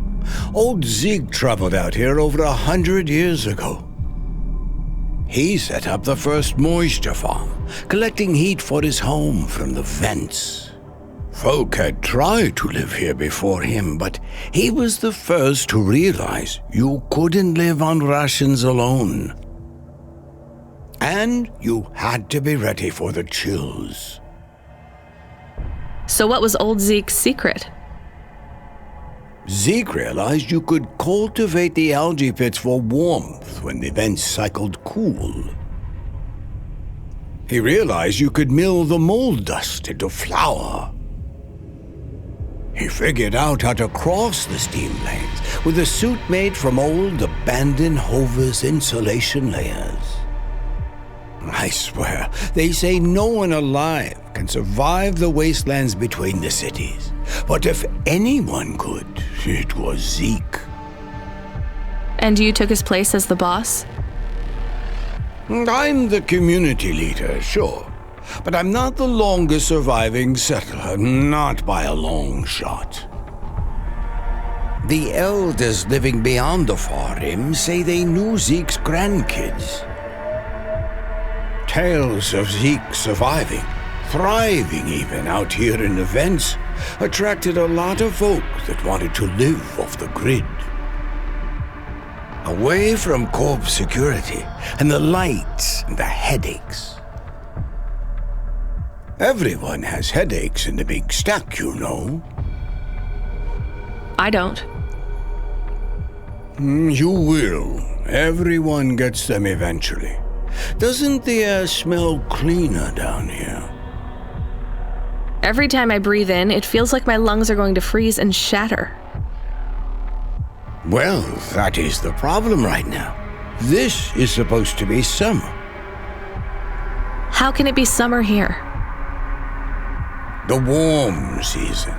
Old Zeke traveled out here over 100 years ago. He set up the first moisture farm, collecting heat for his home from the vents. Folk had tried to live here before him, but he was the first to realize you couldn't live on rations alone. And you had to be ready for the chills. So what was old Zeke's secret? Zeke realized you could cultivate the algae pits for warmth when the vents cycled cool. He realized you could mill the mold dust into flour. He figured out how to cross the steam lanes with a suit made from old abandoned Hover's insulation layers. I swear, they say no one alive can survive the wastelands between the cities. But if anyone could, it was Zeke. And you took his place as the boss? I'm the community leader, sure. But I'm not the longest surviving settler, not by a long shot. The elders living beyond the far rim say they knew Zeke's grandkids. Tales of Zeke surviving, thriving even out here in the vents, attracted a lot of folk that wanted to live off the grid. Away from corp security and the lights and the headaches. Everyone has headaches in the big stack, you know. I don't. You will. Everyone gets them eventually. Doesn't the air smell cleaner down here? Every time I breathe in, it feels like my lungs are going to freeze and shatter. Well, that is the problem right now. This is supposed to be summer. How can it be summer here? The warm season.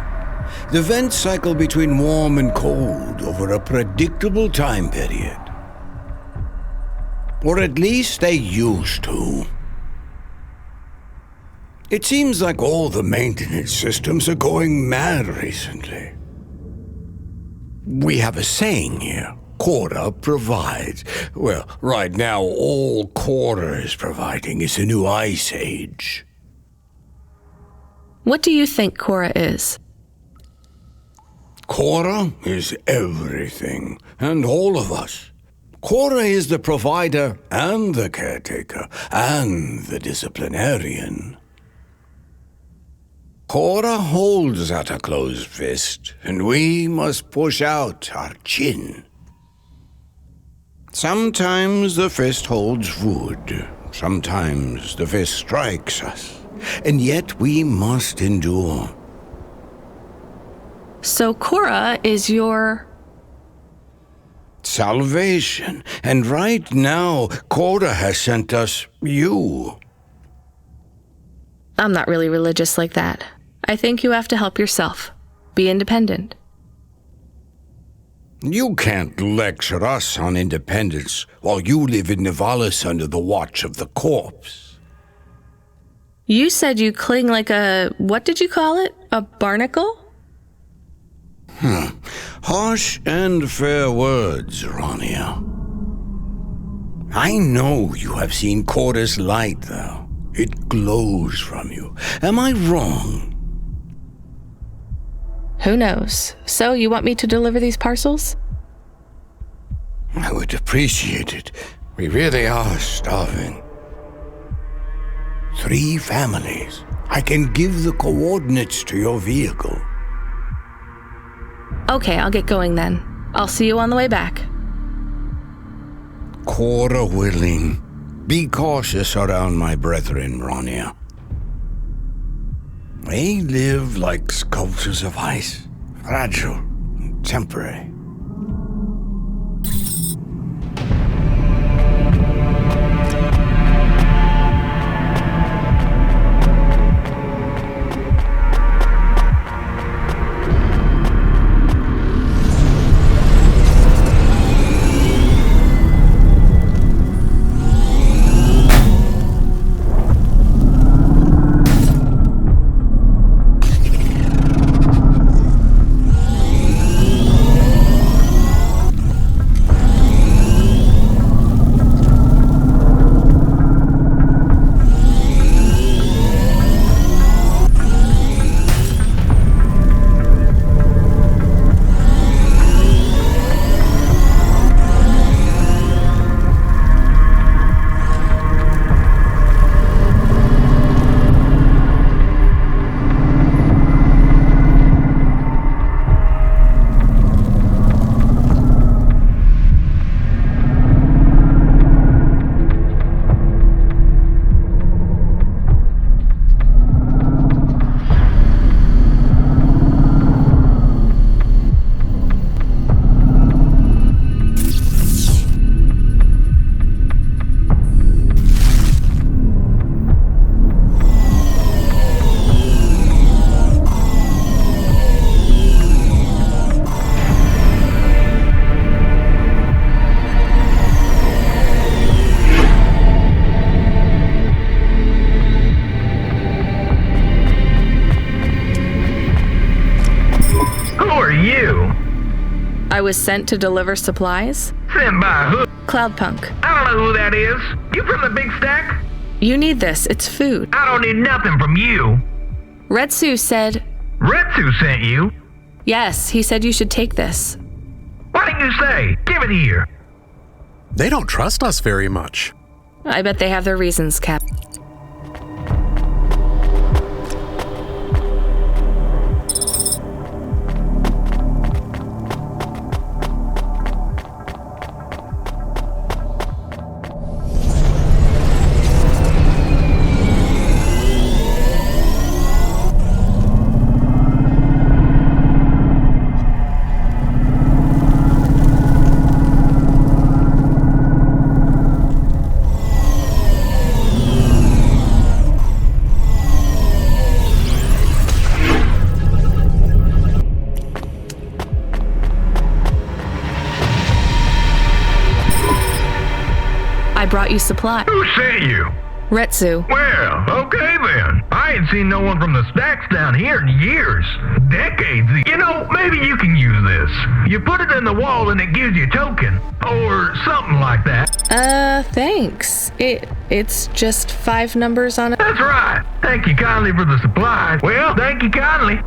The vents cycle between warm and cold over a predictable time period. Or at least they used to. It seems like all the maintenance systems are going mad recently. We have a saying here, Cora provides. Well, right now all Cora is providing is a new ice age. What do you think Cora is? Cora is everything, and all of us. Cora is the provider and the caretaker and the disciplinarian. Cora holds out a closed fist, and we must push out our chin. Sometimes the fist holds wood, sometimes the fist strikes us, and yet we must endure. So Cora is your... salvation, and right now, Cora has sent us you. I'm not really religious like that. I think you have to help yourself. Be independent. You can't lecture us on independence while you live in Nivalis under the watch of the corpse. You said you cling like a... what did you call it? A barnacle? Harsh and fair words, Rania. I know you have seen Chorus light, though. It glows from you. Am I wrong? Who knows? So, you want me to deliver these parcels? I would appreciate it. We really are starving. 3 families. I can give the coordinates to your vehicle. Okay, I'll get going then. I'll see you on the way back. Quarter willing. Be cautious around my brethren, Rania. They live like sculptures of ice, fragile and temporary. I was sent to deliver supplies? Sent by who? Cloudpunk. I don't know who that is. You from the big stack? You need this. It's food. I don't need nothing from you. Retsu said... Retsu sent you? Yes, he said you should take this. What did you say? Give it here. They don't trust us very much. I bet they have their reasons, Cap. I brought you supply. Who sent you? Retsu. Well, okay then. I ain't seen no one from the stacks down here in years. Decades. You know, maybe you can use this. You put it in the wall and it gives you a token. Or something like that. Thanks. It's just 5 numbers on it. That's right. Thank you kindly for the supplies. Well, thank you kindly.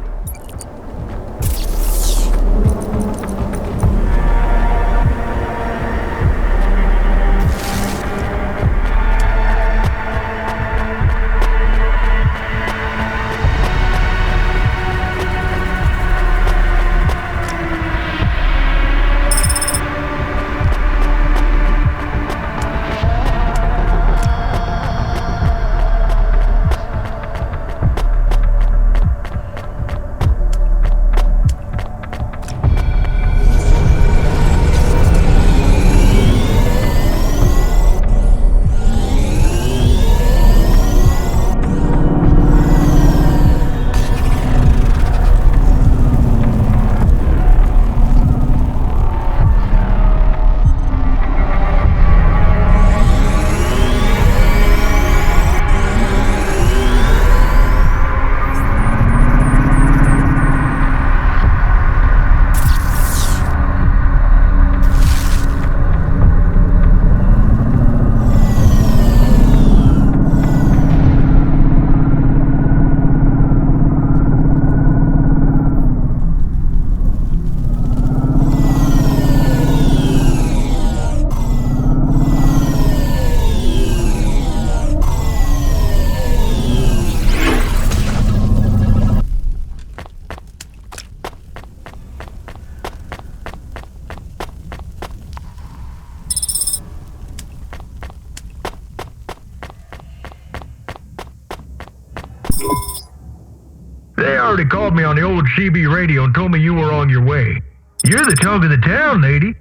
already called me on the old CB radio and told me you were on your way. You're the talk of the town, lady.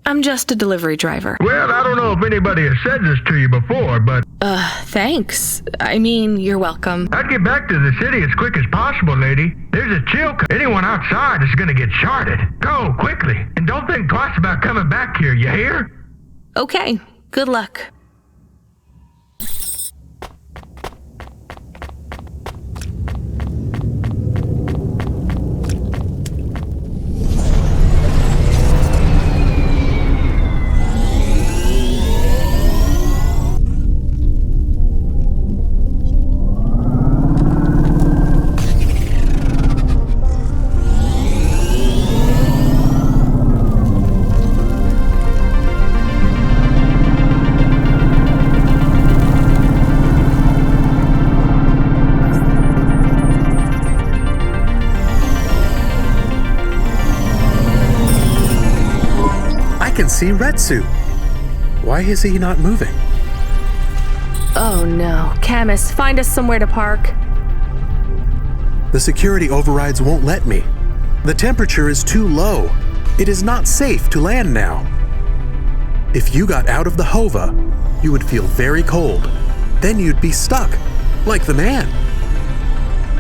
I'm just a delivery driver. Well, I don't know if anybody has said this to you before, but... Thanks. I mean, you're welcome. I'd get back to the city as quick as possible, lady. There's a chill. Anyone outside is gonna get charted. Go, quickly. And don't think twice about coming back here, you hear? Okay, good luck. See Retsu. Why is he not moving? Oh no. Camus, find us somewhere to park. The security overrides won't let me. The temperature is too low. It is not safe to land now. If you got out of the Hova, you would feel very cold. Then you'd be stuck, like the man.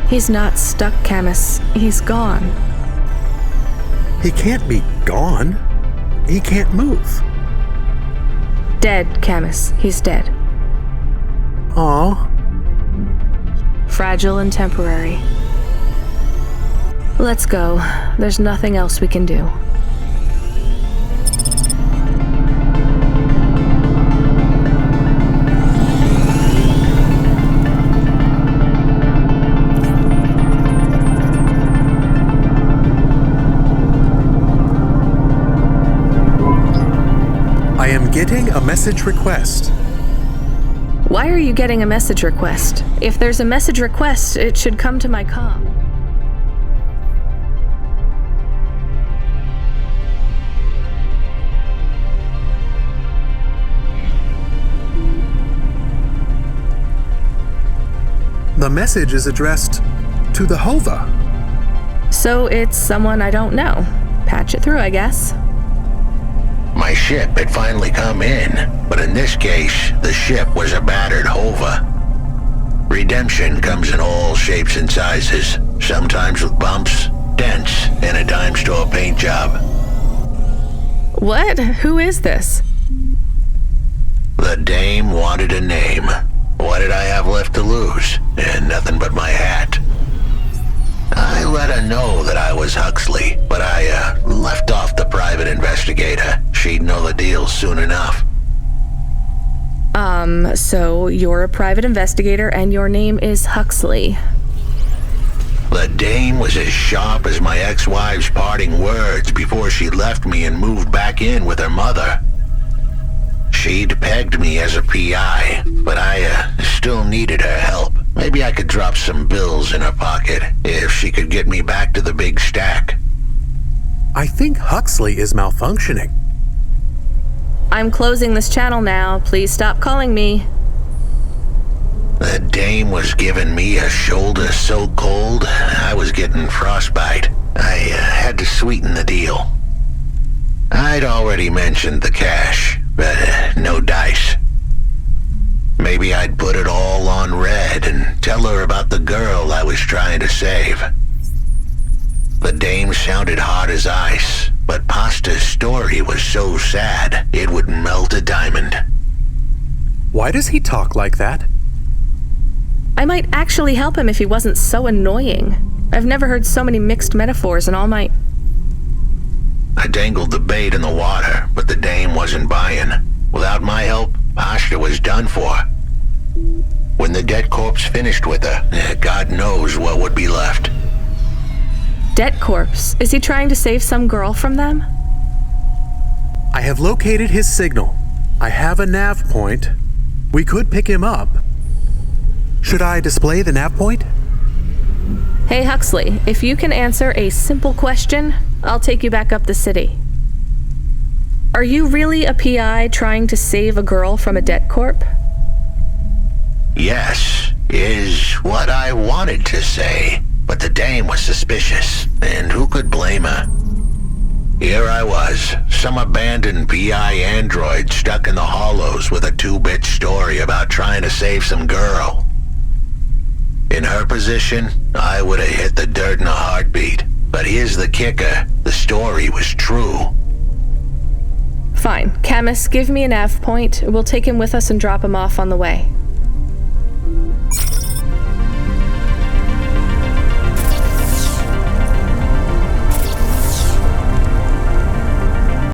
He's not stuck, Camus. He's gone. He can't be gone. He can't move. Dead, Camus. He's dead. Aw. Fragile and temporary. Let's go. There's nothing else we can do. Getting a message request. Why are you getting a message request? If there's a message request, it should come to my comm. The message is addressed to the Hova. So it's someone I don't know. Patch it through, I guess. My ship had finally come in, but in this case, the ship was a battered Hova. Redemption comes in all shapes and sizes, sometimes with bumps, dents, and a dime store paint job. What? Who is this? The dame wanted a name. What did I have left to lose? And nothing but my hat. I let her know that I was Huxley, but I left off the private investigator. She'd know the deal soon enough. So you're a private investigator and your name is Huxley. The dame was as sharp as my ex-wife's parting words before she left me and moved back in with her mother. She'd pegged me as a PI, but I still needed her help. Maybe I could drop some bills in her pocket if she could get me back to the big stack. I think Huxley is malfunctioning. I'm closing this channel now. Please stop calling me. The dame was giving me a shoulder so cold, I was getting frostbite. I had to sweeten the deal. I'd already mentioned the cash, but no dice. Maybe I'd put it all on red and tell her about the girl I was trying to save. The dame sounded hard as ice, but Pasta's story was so sad it would melt a diamond. Why does he talk like that? I might actually help him if he wasn't so annoying. I've never heard so many mixed metaphors in all my... I dangled the bait in the water, but the dame wasn't buying. Without my help, Pasta was done for. When the debt corpse finished with her, God knows what would be left. Debt corpse? Is he trying to save some girl from them? I have located his signal. I have a nav point. We could pick him up. Should I display the nav point? Hey Huxley, if you can answer a simple question, I'll take you back up the city. Are you really a PI trying to save a girl from a debt corp? Yes, is what I wanted to say, But the dame was suspicious, and who could blame her? Here I was, some abandoned BI android stuck in the hollows with a 2-bit story about trying to save some girl. In her position, I would have hit the dirt in a heartbeat. But here's the kicker, the story was true. Fine. Camus, give me a nav point. We'll take him with us and drop him off on the way.